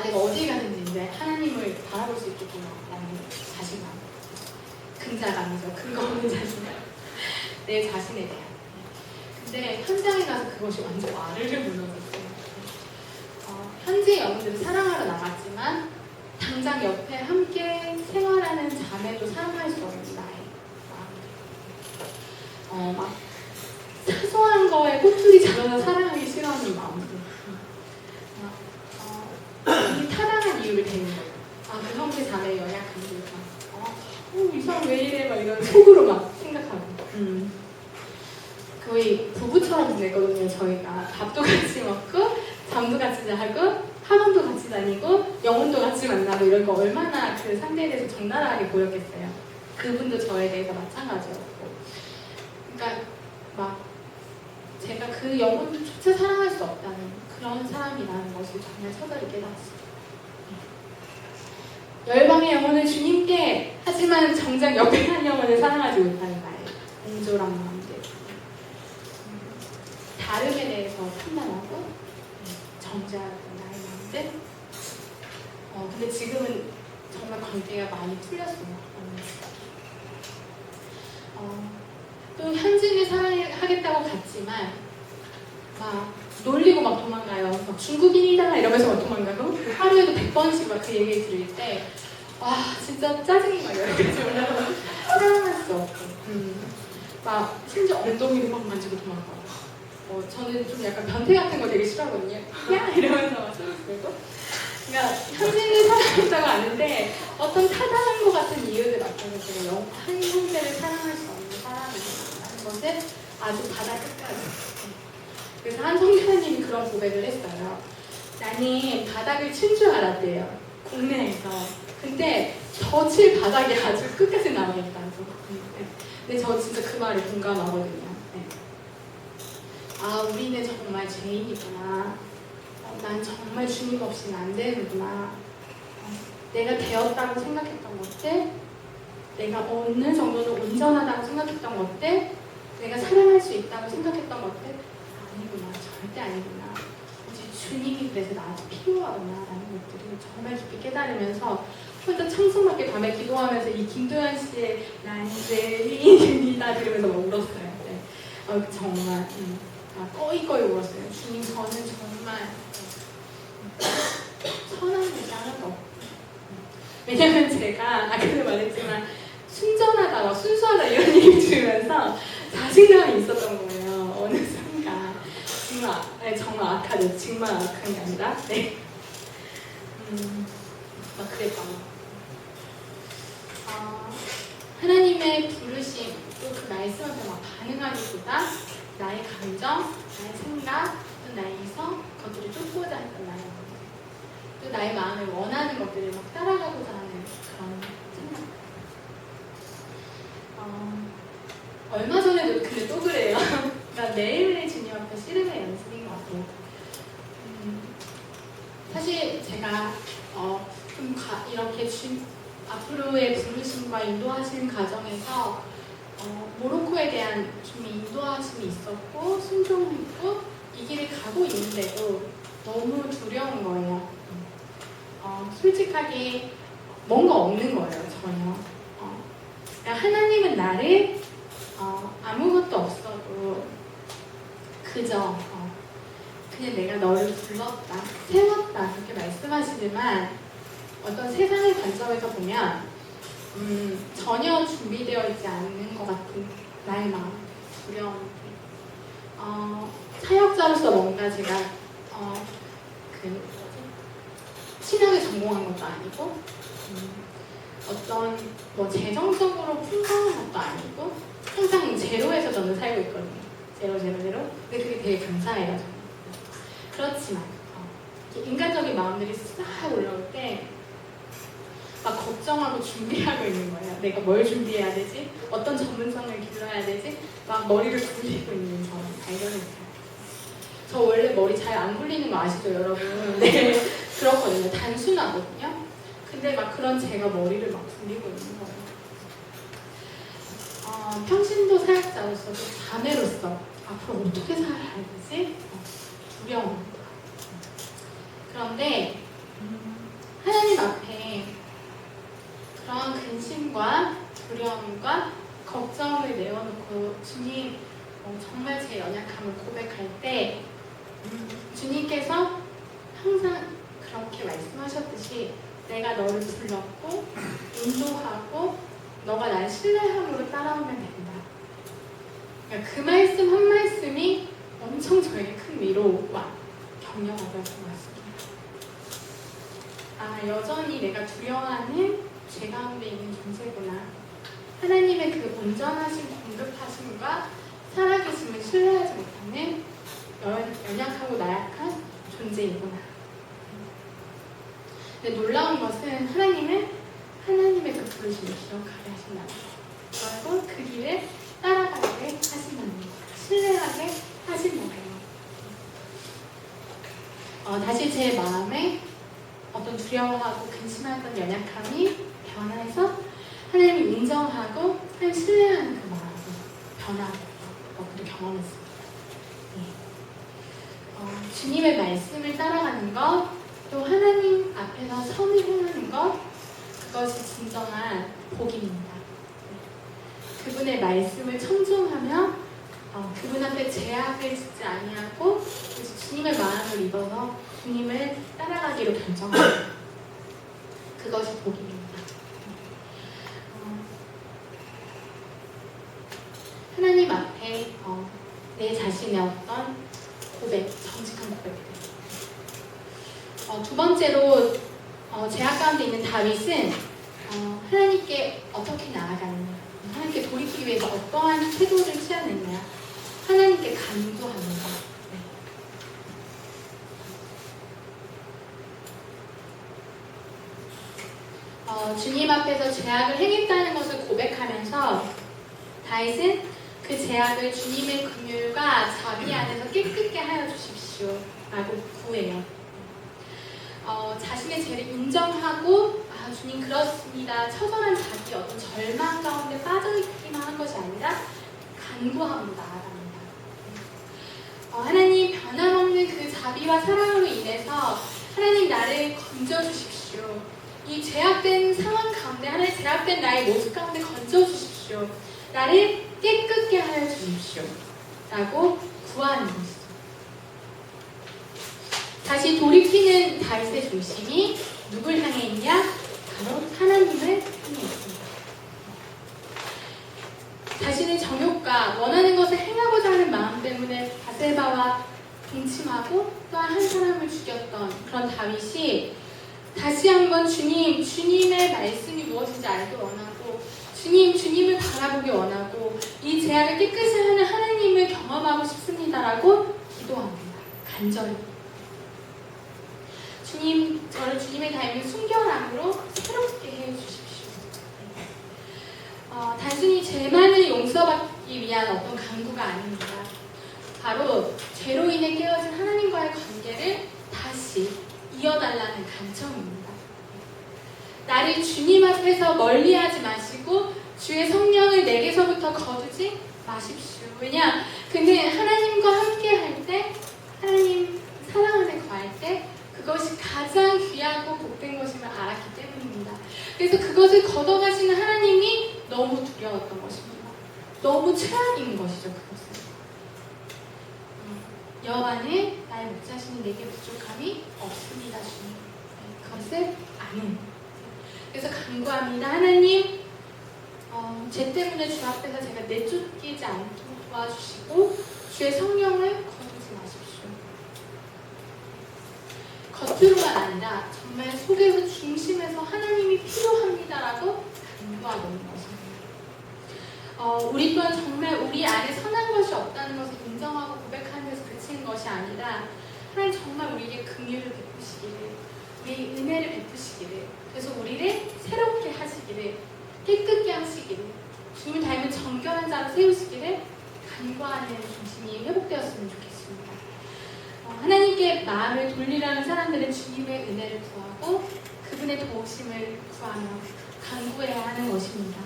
내가 어디 가든지 이제 하나님을 바라볼 수 있겠구나라는 자신감. 근자감이죠. 근거 없는 자신감. 내 자신에 대한. 근데 현장에 가서 그것이 완전 와르르 무너졌어요. 현지의 영혼들을 사랑하러 나갔지만 당장 옆에 함께 생활하는 자매도 사랑할 수 없는 나의 마음들. 막 사소한 거에 꼬투리 잡아서 사랑하기 싫어하는 마음들. 이 타당한 이유를 대는 거예요. 그 형제 자매의 연약함들과 이 사람 왜 이래? 막 이런 속으로 막 생각하고. 거의 부부처럼 지냈거든요. 저희가 밥도 같이 먹고 잠도 같이 자고 학원도 같이 다니고 영혼도 같이 만나고 이런 거 얼마나 그 상대에 대해서 적나라하게 보였겠어요. 그분도 저에 대해서 마찬가지였고. 그러니까 막 제가 그 영혼조차 사랑할 수 없다는 그런 사람이라는 것을 정말 서서히 깨달았어요. 열방의 영혼을 주님께 하지만 정작 옆에 한 영혼을 사랑하지 못하는 나의 공조란 마음들. 다름에 대해서 판단하고 정죄하고 나의 마음들. 근데 지금은 정말 관계가 많이 풀렸어요. 또 현진이 사랑하겠다고 갔지만 막 놀리고 막 도망가요. 막 중국인이다 이러면서 막 도망가고 하루에도 100번씩 막 그 얘기 들을 때 와 진짜 짜증이 막 여기까지 올라가서 사랑할 수 없고 막 심지어 엉덩이를 막 만지고 도망가고 저는 좀 약간 변태 같은 거 되게 싫어하거든요. 야 이러면서 막 소리 지르고 그러니까 현진을 사랑한다고 아는데 어떤 타당한 것 같은 이유들 앞에서 제가 한 형제를 사랑할 수 없는 사람이라는 것을 아주 바다 끝까지. 그래서 한 성교사님이 그런 고백을 했어요. 나는 바닥을 칠 줄 알았대요. 국내에서. 근데 더 칠 바닥이 아주 끝까지 남아있다고. 근데 저 진짜 그 말에 공감하거든요. 아, 우리는 정말 죄인이구나. 난 정말 주님 없이는 안 되는구나. 내가 되었다고 생각했던 것들, 내가 어느 정도는 온전하다고 생각했던 것들, 내가 사랑할 수 있다고 생각했던 것들, 아니구나, 절대 아니구나. 이제 주님이 그래서 나한테 필요하구나 라는 것들을 정말 깊이 깨달으면서 혼자 청승맞게 밤에 기도하면서 이 김도연 씨의 난 죄인이다 들으면서 막 울었어요. 네. 정말 꺼이꺼이 울었어요. 주님 저는 정말 선한 일이 하나도 없고 왜냐면 제가 아까도 말했지만 순전하다, 순수하다 이런 얘기 들으면서 자신감이 있었던 거예요. 어느 순간 정말 악하죠. 정말 악한 게 아니라 막 그랬던 하나님의 부르심 또 그 말씀한테 막 반응하기보다 나의 감정, 나의 생각, 또 나의 이성 그것들을 쫓고자 했던 나의 마음 또 나의 마음을 원하는 것들을 막 따라가고자 하는 그런 생각 얼마 전에도 근데 또 그래요. 그러니까 매일매일 주님 앞에 씨름의 연습인 것 같아요. 사실 제가 이렇게 앞으로의 부르심과 인도하시는 과정에서 모로코에 대한 좀 인도하심이 있었고 순종했고 이 길을 가고 있는데도 너무 두려운 거예요. 솔직하게 뭔가 없는 거예요 전혀. 그러니까 하나님은 나를 아무것도 없어도 그저 그냥 내가 너를 불렀다, 세웠다 그렇게 말씀하시지만 어떤 세상의 관점에서 보면 전혀 준비되어 있지 않는 것 같은 나의 마음, 두려움. 사역자로서 뭔가 제가 신학을 전공한 것도 아니고 어떤 뭐 재정적으로 풍성한 것도 아니고 항상 제로에서 저는 살고 있거든요. 제로. 근데 그게 되게 감사해요. 저는. 그렇지만 인간적인 마음들이 싹 올라올 때 막 걱정하고 준비하고 있는 거예요. 내가 뭘 준비해야 되지? 어떤 전문성을 길러야 되지? 막 머리를 굴리고 있는 저 발견했어요. 저 원래 머리 잘 안 굴리는 거 아시죠, 여러분? 네, 그렇거든요. 단순하거든요. 근데 막 그런 제가 머리를 막 굴리고 있는 거예요. 평신도 사역자로서도 자매로서 앞으로 어떻게 살아야 되지? 두려움. 그런데 하나님 앞에 그런 근심과 두려움과 걱정을 내어놓고 주님 정말 제 연약함을 고백할 때 주님께서 항상 그렇게 말씀하셨듯이 내가 너를 불렀고 인도하고 너가 날 신뢰함으로 따라오면 된다. 그러니까 그 말씀 한 말씀이 엄청 저에게 큰 위로와 격려가 되었던 것 같습니다. 여전히 내가 두려워하는 죄 가운데 있는 존재구나. 하나님의 그 온전하신 공급하심과 살아계심을 신뢰하지 못하는 연약하고 나약한 존재이구나. 근데 놀라운 것은 하나님의 그 부르심을 기억하게 하신다는 거. 그리고 그 길을 따라가게 하신다는 거. 신뢰하게 하신다는 거. 다시 제 마음에 어떤 두려워하고 근심하던 연약함이 변화해서 하나님을 인정하고 하나님 신뢰하는 그 마음이 변화하고 그것도 경험했습니다. 주님의 말씀을 따라가는 것, 또 하나님 앞에서 선을 행하는 것, 그것이 진정한 복입니다. 그분의 말씀을 청종하며 그분 앞에 제약을 짓지 아니하고 주님의 마음을 입어서 주님을 따라가기로 결정합니다. 그것이 복입니다. 하나님 앞에 내 자신의 어떤 고백, 정직한 고백들. 두 번째로 제약 가운데 있는 다윗은 하나님께 어떻게 나아가느냐, 하나님께 돌이키기 위해서 어떠한 태도를 취하느냐, 하나님께 간구합니다. 주님 앞에서 제약을 행했다는 것을 고백하면서 다윗은 그 제약을 주님의 긍휼과 자비 안에서 깨끗게 하여 주십시오 라고 구해요. 자신의 죄를 인정하고 주님 그렇습니다, 처절한 자기 어떤 절망 가운데 빠져있기만 한 것이 아니라 간구하고 나아갑니다. 하나님 변함없는 그 자비와 사랑으로 인해서 하나님 나를 건져주십시오. 이 제약된 상황 가운데, 하나님 제약된 나의 모습 가운데 건져주십시오. 나를 깨끗게 하여 주십시오 라고 구하는 것이죠. 다시 돌이키는 다윗의 중심이 누굴 향해 있냐? 바로 하나님을 향해 있습니다. 자신의 정욕과 원하는 것을 행하고자 하는 마음 때문에 바세바와 동침하고 또한 한 사람을 죽였던 그런 다윗이 다시 한번 주님의 말씀이 무엇인지 알기 원하고 주님을 바라보기 원하고 이 제약을 깨끗이 하는 하나님을 경험하고 싶습니다라고 기도합니다. 간절히. 주님, 저를 주님의 닮은 순결함으로 새롭게 해주십시오. 단순히 죄만을 용서받기 위한 어떤 간구가 아닙니다. 바로 죄로 인해 깨어진 하나님과의 관계를 다시 이어달라는 간청입니다. 나를 주님 앞에서 멀리하지 마시고 주의 성령을 내게서부터 거두지 마십시오. 왜냐? 근데 하나님과 함께 할 때, 하나님 사랑 안에 거할 때 그것이 가장 귀하고 복된 것임을 알았기 때문입니다. 그래서 그것을 걷어가시는 하나님이 너무 두려웠던 것입니다. 너무 최악인 것이죠, 그것은. 여호와는 나의 목자시니 내게 부족함이 없습니다, 주님. 그것을 아는. 그래서 간구합니다. 하나님, 죄 때문에 주 앞에서 제가 내쫓기지 않도록 도와주시고 주의 성령을 거두지 마십시오. 겉으로만 아니라 정말 속에서 중심에서 하나님이 필요합니다라고 간구하고 있는 것입니다. 우리 또한 정말 우리 안에 선한 것이 없다는 것을 인정하고 고백하는 데서 그치는 것이 아니라 하나님 정말 우리에게 긍휼을 베푸시기를, 우리 은혜를 베푸시기를, 그래서 우리를 새롭게 하시기를, 깨끗게 하시기를, 주님을 닮은 정결한 자로 세우시기를 간구하는 중심이 회복되었으면 좋겠습니다. 하나님께 마음을 돌리려는 사람들은 주님의 은혜를 구하고 그분의 도우심을 구하며 간구해야 하는 것입니다.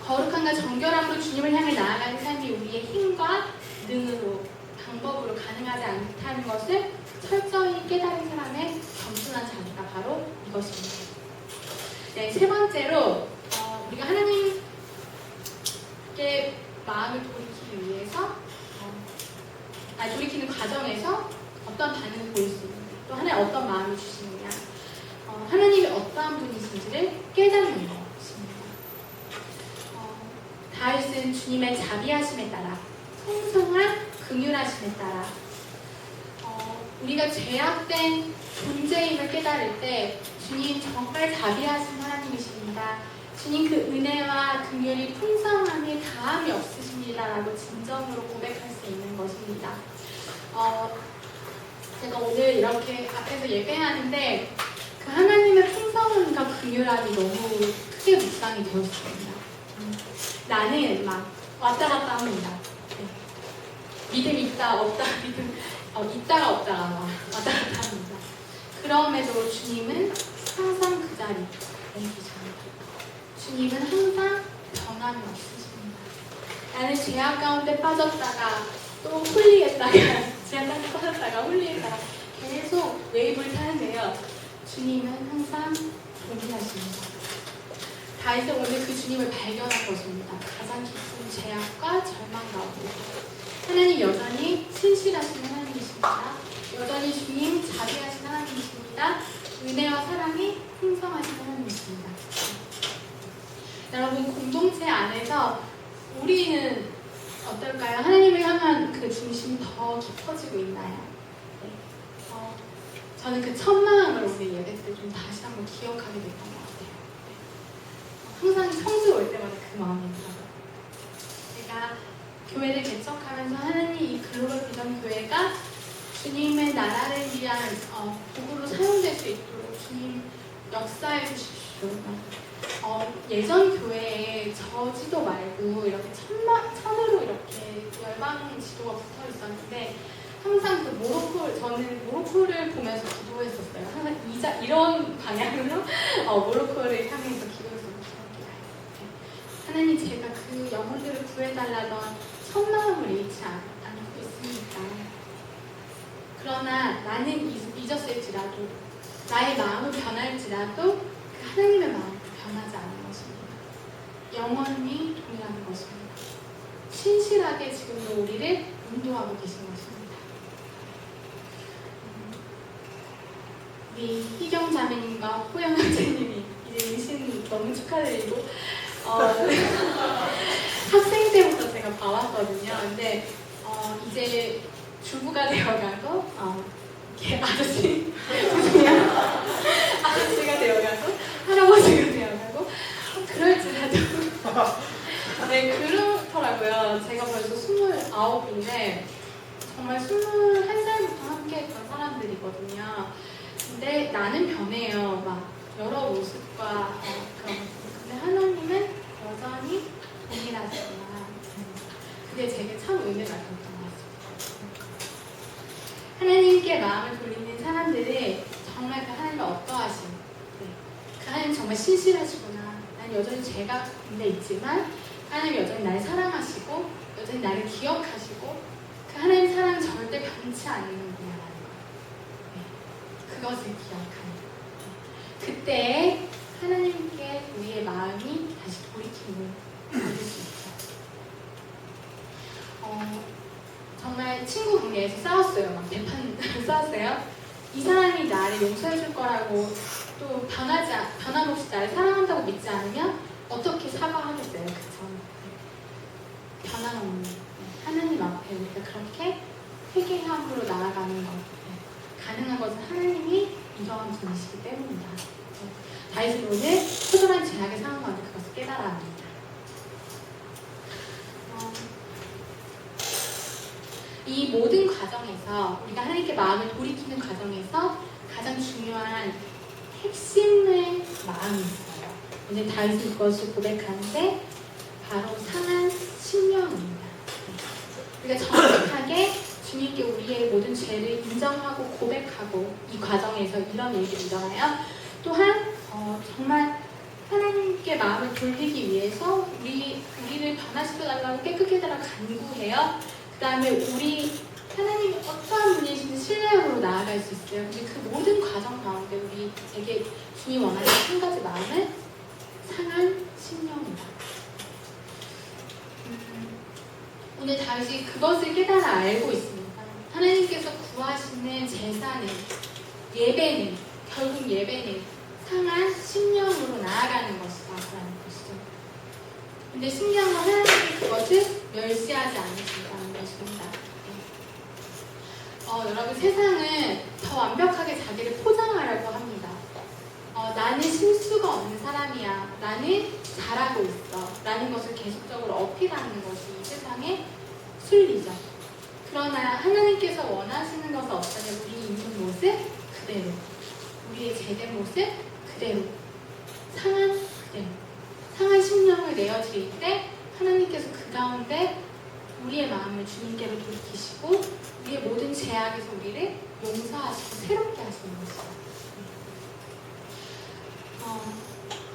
거룩함과 정결함으로 주님을 향해 나아가는 삶이 우리의 힘과 능으로, 방법으로 가능하지 않다는 것을 철저히 깨달은 사람의 겸손한 자세가 바로 이것입니다. 네, 세 번째로 우리가 하나님께 마음을 돌이키기 위해서 돌이키는 과정에서 어떤 반응을 보일 수 있는지, 또 하나님 어떤 마음을 주시느냐, 하나님이 어떠한 분이신지를 깨닫는 것입니다. 다윗은 주님의 자비하심에 따라, 풍성한 긍휼하심에 따라 우리가 죄악된 존재임을 깨달을 때 주님 정말 자비하신 하나님이십니다. 주님 그 은혜와 긍휼이 풍성함이 다함이 없으십니다라고 진정으로 고백할 수 있는 것입니다. 제가 오늘 이렇게 앞에서 예배하는데 그 하나님의 풍성함과 긍휼함이 너무 크게 묵상이 되었습니다. 나는 막 왔다 갔다 합니다. 믿음 있다 없다, 믿음 있다가 없다가 막 왔다 갔다 합니다. 그럼에도 주님은 항상 그 자리 옮기십니다. 주님은 항상 변함이 없으십니다. 나는 죄악 가운데 빠졌다가 또 홀리겠다가 지하철 꺼졌다가 홀리다가 계속 웨이브를 타는데요. 주님은 항상 동일하십니다. 다윗은 오늘 그 주님을 발견한 것입니다. 가장 깊은 죄악과 절망 가운데 하나님 여전히 신실하신 하나님이십니다. 여전히 주님 자비하신 하나님이십니다. 은혜와 사랑이 풍성하신 하나님이십니다. 여러분, 공동체 안에서 우리는 어떨까요? 하나님을 향한 그 중심이 더 깊어지고 있나요? 네. 저는 그 첫 마음을 오늘 예배 때 좀 다시 한번 기억하게 됐던 것 같아요. 항상 성수 올 때마다 그 마음이 들어요. 제가 교회를 개척하면서 하나님 이 글로벌 비전 교회가 주님의 나라를 위한 도구로 사용될 수 있도록 주님 역사해 주십시오. 예전 교회에 저지도 말고 이렇게 천으로 이렇게 열방 지도가 붙어 있었는데 항상 그 저는 모로코를 보면서 기도했었어요. 항상 이런 방향으로 모로코를 향해서 기도했었던 기억이 나요. 하나님, 제가 그 영혼들을 구해달라던 첫 마음을 잃지 않고 있습니까? 그러나 나는 잊었을지라도 나의 마음은 변할지라도 그 하나님의 마음은 변하지 않는 것입니다. 영원히 동일한 것입니다. 신실하게 지금도 우리를 인도하고 계신 것입니다. 우리 희경 자매님과 호영 형제님이 이제 임신 너무 축하드리고 학생 때부터 제가 봐왔거든요. 근데 이제 주부가 되어가고 이렇게 아저씨가 되어가고 할아버지가 되어가고 그럴지라도 네, 그렇더라고요. 제가 벌써 29인데 정말 21살부터 함께했던 사람들이거든요. 근데 나는 변해요. 막 여러 모습과 그런 모습. 근데 하나님은 여전히 동일하시구나. 그게 제게 참 은혜가 됐던 것 같습니다. 하나님께 마음을 돌리는 사람들이 정말 그 하나님의 어떠하신, 그 하나님 정말 신실하시구나. 난 여전히 죄가 군데 있지만 하나님 여전히 나를 사랑하시고 여전히 나를 기억하시고 그 하나님 사랑은 절대 변치 않는구나라는 거. 그것을 기억하는. 그때 하나님께 우리의 마음이 다시 돌이킴을 받을 수 있죠. 정말 친구 관계에서 싸웠어요. 막 대판 싸웠어요. 이 사람이 나를 용서해 줄 거라고 또 변함없이 나를 사랑한다고 믿지 않으면 어떻게 사과하겠어요. 그쵸? 변함없는 하나님 앞에 우리가 그렇게 회개함으로 나아가는 것. 가능한 것은 하나님이 이러한 분이시기 때문이다. 다윗은 오늘 초절한 죄악의 상황 가운데 그것을 깨달아 합니다. 이 모든 과정에서 우리가 하나님께 마음을 돌이키는 과정에서 가장 중요한 핵심의 마음이 있어요. 오늘 다윗은 그것을 고백하는데 바로 상한 심령입니다. 우리가 정직하게 주님께 우리의 모든 죄를 인정하고 고백하고 이 과정에서 이런 일들이 일어나요. 또한 정말 하나님께 마음을 돌리기 위해서 우리를 변화시켜달라고 깨끗게 해달라고 간구해요. 그 다음에 우리 하나님이 어떠한 분이신지 신뢰함으로 나아갈 수 있어요. 근데 그 모든 과정 가운데 우리에게 주님 원하는 한 가지 마음은 상한 심령이다. 오늘 다윗이 그것을 깨달아 알고 있습니다. 하나님께서 구하시는 제사는, 예배는, 결국 예배는 상한 심령으로 나아가는 것이다라는 것이죠. 근데 신기한 건 하나님이 그것을 멸시하지 않으신다는 것입니다. 여러분, 세상은 더 완벽하게 자기를 포장하려고 합니다. 나는 실수가 없는 사람이야. 나는 잘하고 있어. 라는 것을 계속적으로 어필하는 것이 이 세상의 순리죠. 그러나 하나님께서 원하시는 것은 어떠냐? 우리 있는 모습 그대로, 우리의 제된 모습 그대로, 상한 심령을 내어드릴 때 하나님께서 그 가운데 우리의 마음을 주님께로 돌이키시고 우리의 모든 죄악에서 우리를 용서하시고 새롭게 하시는 것이죠.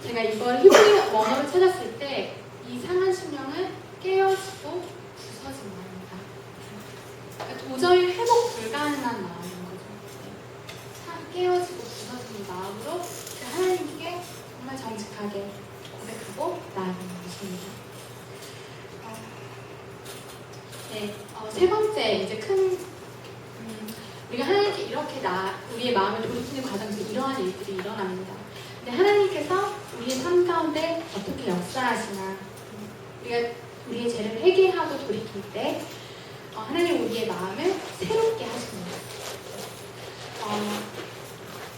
제가 이걸 히브리 원어를 찾았을 때 이 상한 심령은 깨어지고 부서진 말입니다. 그러니까 도저히 회복 불가능한 마음인 거죠. 깨어지고 부서지는 마음으로 하나님께 정말 정직하게 고백하고 나아가는 것입니다. 세 번째 이제 우리가 하나님께 이렇게 우리의 마음을 돌이키는 과정에서 이러한 일들이 일어납니다. 근데 하나님께서 우리의 삶 가운데 어떻게 역사하시나, 우리가 우리의 죄를 회개하고 돌이킬 때 하나님 우리의 마음을 새롭게 하십니다.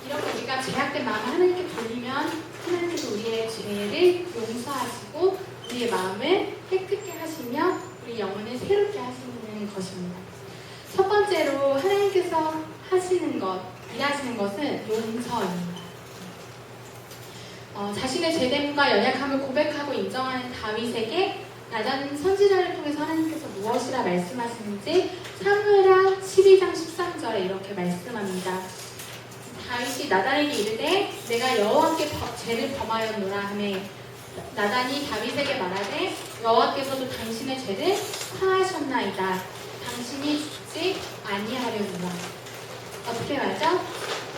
이렇게 우리가 죄악된 마음을 하나님께 돌리면 하나님께서 우리의 죄를 용서하시고 우리의 마음을 깨끗게 하시며 우리 영혼을 새롭게 하시는 것입니다. 첫 번째로 하나님께서 일하시는 것은 용서입니다. 자신의 죄됨과 연약함을 고백하고 인정하는 다윗에게 나단 선지자를 통해서 하나님께서 무엇이라 말씀하시는지 사무엘하 12장 13절에 이렇게 말씀합니다. 다윗이 나단에게 이르되 내가 여호와께 죄를 범하였노라 하매 나단이 다윗에게 말하되 여호와께서도 당신의 죄를 사하셨나이다. 당신이 죽지 아니하려니와. 어떻게 말하죠?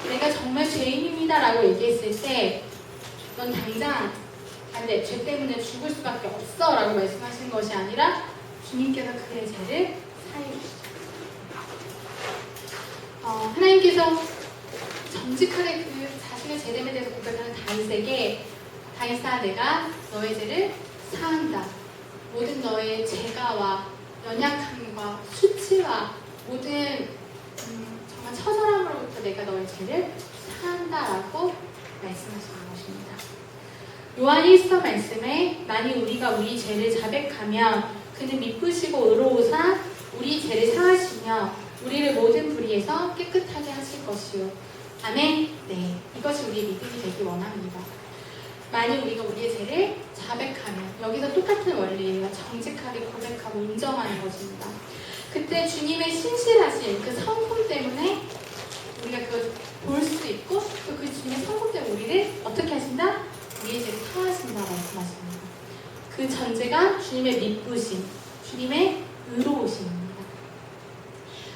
내가 정말 죄인입니다 라고 얘기했을 때 넌 당장 안돼, 죄 때문에 죽을 수밖에 없어 라고 말씀하시는 것이 아니라 주님께서 그의 죄를 사해 주셨습니다. 하나님께서 정직하게 그 자신의 죄됨에 대해서 고백하는 다윗에게 다윗아, 내가 너의 죄를 사한다. 모든 너의 죄가와 연약함과 수치와 모든 정말 처절함으로부터 내가 너의 죄를 사한다라고 말씀하시는 것입니다. 요한 1서 말씀에 만일 우리가 우리 죄를 자백하면 그는 미쁘시고 의로우사 우리 죄를 사하시며 우리를 모든 불의에서 깨끗하게 하실 것이요. 아멘. 네, 이것이 우리의 믿음이 되기 원합니다. 만일 우리가 우리의 죄를 자백하면, 여기서 똑같은 원리예요. 정직하게 고백하고 인정하는 것입니다. 그때 주님의 신실하신 그 성품 때문에 우리가 그걸 볼 수 있고 또 그 주님의 성품 때문에 우리를 어떻게 하신다? 우리의 죄를 사하신다 말씀하십니다. 그 전제가 주님의 미쁘심, 주님의 의로우심입니다.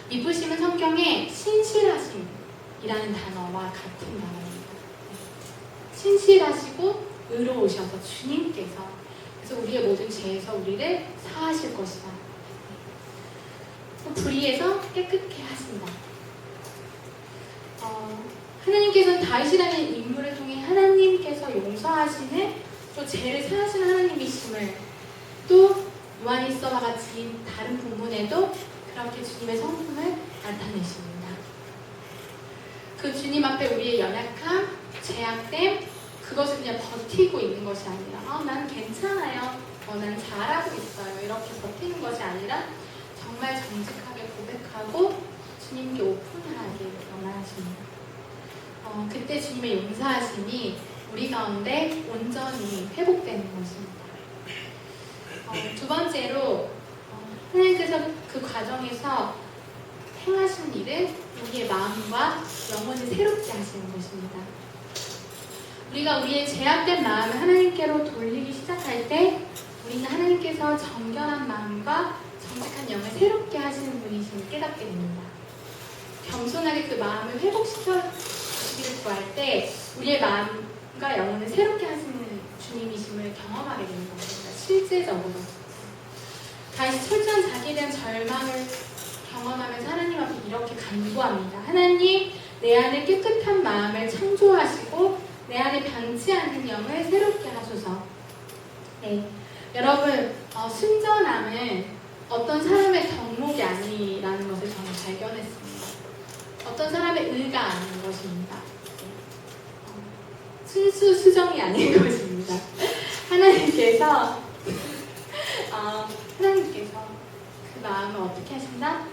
미쁘심은 성경에 신실하심이라는 단어와 같은 단어입니다. 신실하시고 의로우셔서 주님께서, 그래서 우리의 모든 죄에서 우리를 사하실 것이다. 불의에서 깨끗게 하신다. 하나님께서는 다윗이라는 인물을 통해 하나님께서 용서하시는, 또 죄를 사하시는 하나님이심을, 또 요한일서와 같이 다른 본문에도 그렇게 주님의 성품을 나타내십니다. 그 주님 앞에 우리의 연약함, 죄악됨, 그것을 그냥 버티고 있는 것이 아니라 난 괜찮아요, 난 잘하고 있어요, 이렇게 버티는 것이 아니라 정말 정직하게 고백하고 주님께 오픈하게 원하십니다. 그때 주님의 용서하심이 우리 가운데 온전히 회복되는 것입니다. 두 번째로 하나님께서 그 과정에서 행하신 일은 우리의 마음과 영혼을 새롭게 하시는 것입니다. 우리가 우리의 죄악된 마음을 하나님께로 돌리기 시작할 때 우리는 하나님께서 정결한 마음과 정직한 영을 새롭게 하시는 분이심을 깨닫게 됩니다. 겸손하게 그 마음을 회복시켜 주시기를 구할 때 우리의 마음과 영혼을 새롭게 하시는 주님이심을 경험하게 되는 것입니다. 실제적으로 다시 철저한 자기에 대한 절망을 경험하면서 하나님 앞에 이렇게 간구합니다. 하나님, 내 안에 깨끗한 마음을 창조하시고 내 안에 방치 않는 영을 새롭게 하소서. 네, 여러분, 순전함은 어떤 사람의 덕목이 아니라는 것을 저는 발견했습니다. 어떤 사람의 의가 아닌 것입니다. 순수 수정이 아닌 것입니다. 하나님께서 그 마음을 어떻게 하신다?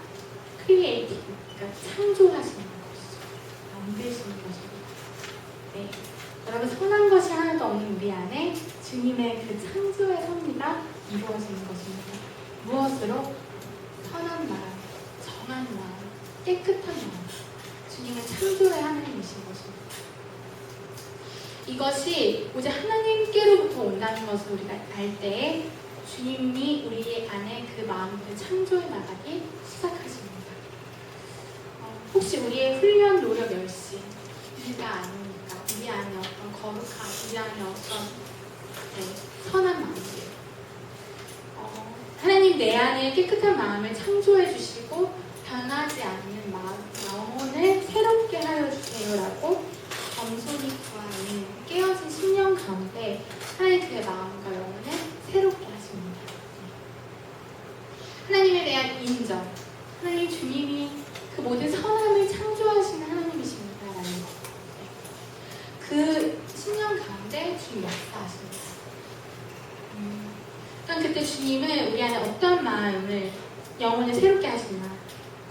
크리에이티브, 그러니까 창조하시는 것이죠. 만드시는 것입니다. 네, 여러분, 선한 것이 하나도 없는 우리 안에 주님의 그 창조의 섭리가 이루어지는 것입니다. 무엇으로? 선한 마음, 정한 마음, 깨끗한 마음, 주님의 창조의 하나님이신 것입니다. 이것이 오직 하나님께로부터 온다는 것을 우리가 알 때에 주님이 우리 안에 그 마음을 창조해 나가기 시작하십니다. 혹시 우리의 훈련, 노력, 열심 이가 아닙니까? 우리 안에 어떤 거룩함, 우리 안에 어떤 선한 마음들. 하나님 내 안에 깨끗한 마음을 창조해 주시고 변하지 않는 영혼을 새롭게 하여 주세요라고 겸손히 구하는 깨어진 심령 가운데 하나님 그의 마음과 영혼을 새롭게 하십니다. 하나님에 대한 인정. 하나님 주님이 그 모든 선함을 창조하시는 하나님이십니다라는 것. 그 심령 가운데 주님 역사하십니다. 그럼 그때 주님은 우리 안에 어떤 마음을 영혼을 새롭게 하시나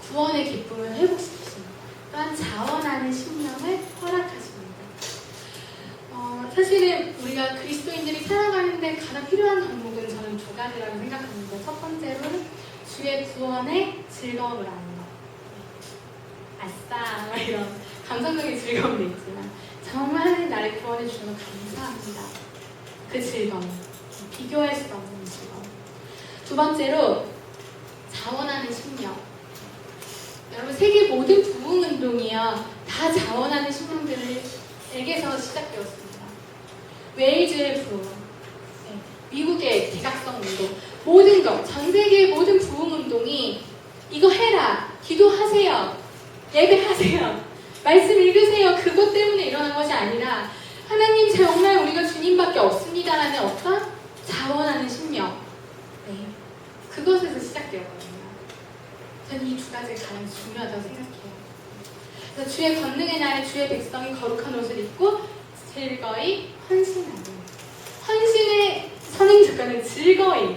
구원의 기쁨을 회복시키시나 또한 자원하는 심령을 허락하십니다. 사실은 우리가 그리스도인들이 살아가는데 가장 필요한 덕목은 저는 두 가지라고 생각합니다. 첫 번째로는 주의 구원의 즐거움을 아는 것. 아싸 이런 감성적인 즐거움도 있지만 정말 하나님 나를 구원해 주셔서 감사합니다. 그 즐거움, 비교할 수 없는 즐거움. 두 번째로 자원하는 심령. 여러분 세계 모든 부흥운동이요 다 자원하는 심령들에게서 시작되었습니다. 웨일즈의 부흥, 미국의 대각성 운동, 모든 것, 전 세계의 모든 부흥운동이 이거 해라, 기도하세요, 예배하세요, 말씀 읽으세요 그것 때문에 일어난 것이 아니라 하나님 정말 우리가 주님밖에 없습니다라는 어떤 자원하는 심령, 그것에서 시작되었거든요. 저는 이 두 가지가 가장 중요하다고 생각해요. 그래서 주의 권능의 날에 주의 백성이 거룩한 옷을 입고 즐거이 헌신하는, 헌신의 선행조건은 즐거이.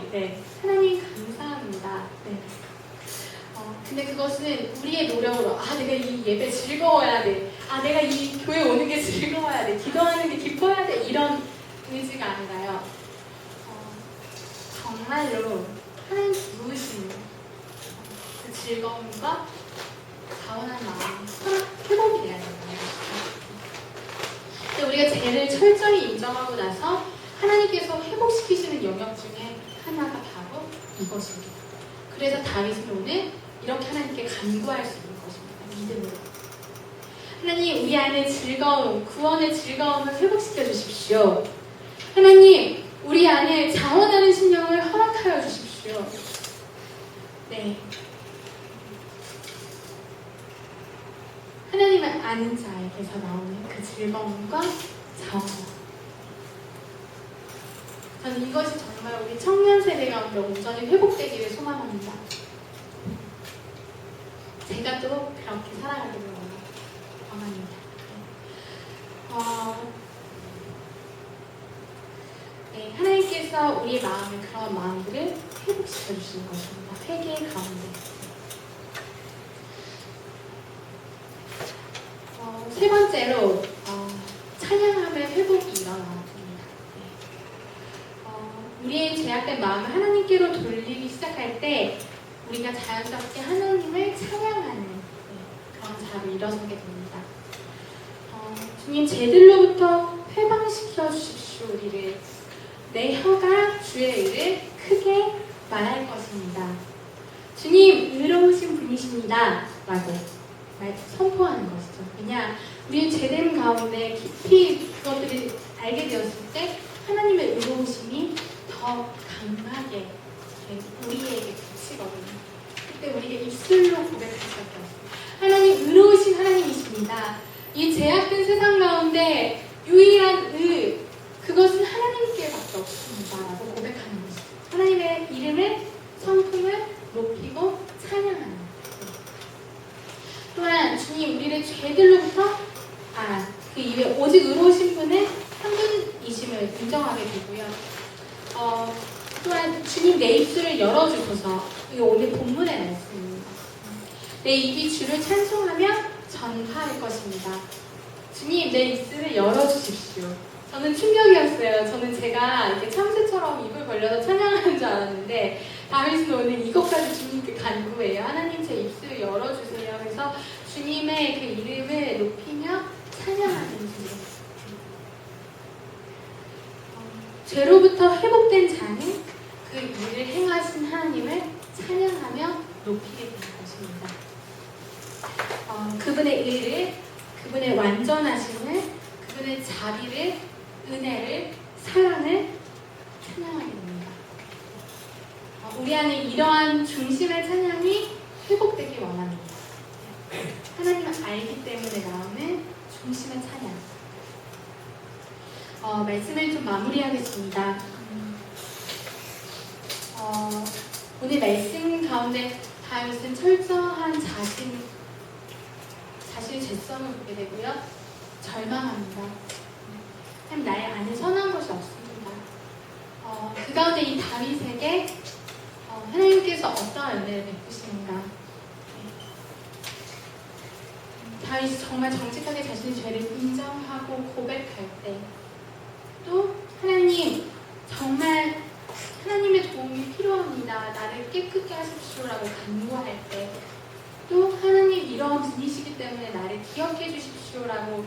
하나님 감사합니다. 근데 그것은 우리의 노력으로 내가 이 예배 즐거워야 돼, 내가 이 교회 오는 게 즐거워야 돼, 기도하는 게 기뻐야 돼, 이런 의지가 아니라요. 정말로 하나님 부으시는 그 즐거움과 자원한 마음이 회복이 돼야 된다는 거죠. 근데 우리가 죄를 철저히 인정하고 나서 하나님께서 회복시키시는 영역 중에 하나가 바로 이것입니다. 그래서 다윗은 오늘 이렇게 하나님께 간구할 수 있는 것입니다. 믿음으로. 하나님 우리 안에 즐거움, 구원의 즐거움을 회복시켜 주십시오. 하나님 우리 안에 자원하는 심령을 허락하여 주십시오. 하나님을 아는 자에게서 나오는 그 즐거움과 자원. 저는 이것이 정말 우리 청년 세대 가운데 온전히 회복되기를 소망합니다. 제가 또 그렇게 살아가기를 원합니다. 하나님께서 우리 마음을 그런 마음들을 회복시켜 주시는 것입니다. 회개의 가운데. 세 번째로 찬양함의 회복이 일어납니다. 우리의 죄악된 마음을 하나님께로 돌리기 시작할 때 우리가 자연스럽게 하나님을 찬양하는 그런 자로 일어서게 됩니다. 주님 죄들로부터 해방시켜 주십시오. 우리를 내 혀가 주의 의를 크게 말할 것입니다. 주님 의로우신 분이십니다 라고 선포하는 것이죠. 왜냐 우리의 죄됨 가운데 깊이 그것들을 알게 되었을 때 하나님의 의로우심이 더 강하게 우리에게 비치거든요. 그때 우리에게 입술로 고백할 수밖에 없어요. 하나님 의로우신 하나님이십니다. 이 제약된 세상 가운데 유일한 그것은 하나님께밖에 없습니다 라고 고백하는 것이죠. 하나님의 이름을 성품을 높이고 찬양하는. 또한 주님 우리를 죄들로부터 그 이외에 오직 의로우신 분은 한 분이심을 인정하게 되고요. 또한 주님 내 입술을 열어주소서. 이게 오늘 본문의 말씀입니다. 내 입이 주를 찬송하며 전파할 것입니다. 주님 내 입술을 열어주십시오. 저는 충격이었어요. 저는 제가 이렇게 참새처럼 입을 벌려서 찬양하는 줄 알았는데 다윗은 오늘 이것까지 주님께 간구해요. 하나님 제 입술을 열어주세요. 그래서 주님의 그 이름을 높이며 찬양하는 주님. 죄로부터 회복된 자는 그 일을 행하신 하나님을 찬양하며 높이게 되는 것입니다. 그분의 의를, 그분의 완전하심을, 그분의 자비를, 은혜를, 사랑을 찬양하게 됩니다. 우리 안에 이러한 중심의 찬양이 회복되기 원합니다. 하나님을 알기 때문에 나오는 중심의 찬양. 말씀을 좀 마무리하겠습니다. 오늘 말씀 가운데 다윗은 철저한 자신의 죄성을 보게 되고요. 절망합니다. 하나님 나의 안에 선한 것이 없습니다. 그 가운데 이 다윗에게 하나님께서 어떠한 은혜를 베푸시는가. 다윗이 정말 정직하게 자신의 죄를 인정하고 고백할 때, 또 하나님 정말 하나님의 도움이 필요합니다. 나를 깨끗게 하십시오라고 간구할 때, 또 하나님 이런 분이시기 때문에 나를 기억해 주십시오라고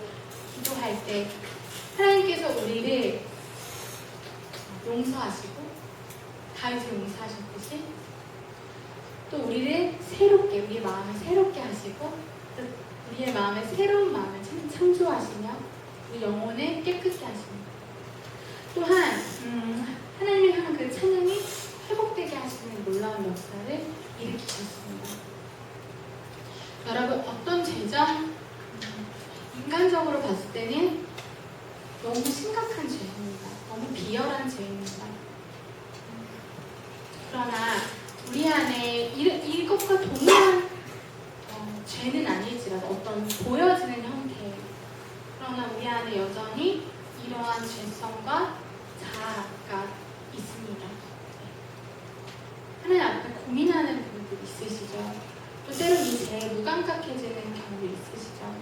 기도할 때 하나님께서 우리를 용서하시고 다윗을 용서하셨듯이 또 우리를 새롭게, 우리의 마음을 새롭게 하시고 또 우리의 마음에 새로운 마음을 창조하시며 우리 영혼을 깨끗게 하십니다. 또한 하나님을 향한 그 찬양이 회복되게 하시는 놀라운 역사를 일으키셨습니다. 여러분, 어떤 죄죠? 인간적으로 봤을 때는 너무 심각한 죄입니다. 너무 비열한 죄입니다. 그러나 우리 안에 이것과 동일한 죄는 아닐지라도 어떤 보여지는 형태, 그러나 우리 안에 여전히 이러한 죄성과 자아가 있습니다. 하나님 앞에 고민하는 부분도 있으시죠. 또 때론 이 죄에 무감각해지는 경우도 있으시죠.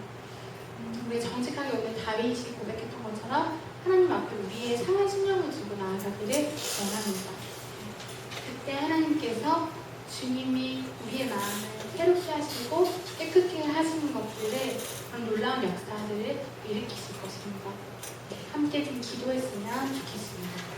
우리 정직하게 오늘 다윗이 고백했던 것처럼 하나님 앞에 우리의 상한 심령을 두고 나아가기를 원합니다. 그때 하나님께서 주님이 우리의 마음을 새롭게 하시고 깨끗게 하시는 것들을, 그런 놀라운 역사들을 일으키실 것입니다. 함께 좀 기도했으면 좋겠습니다.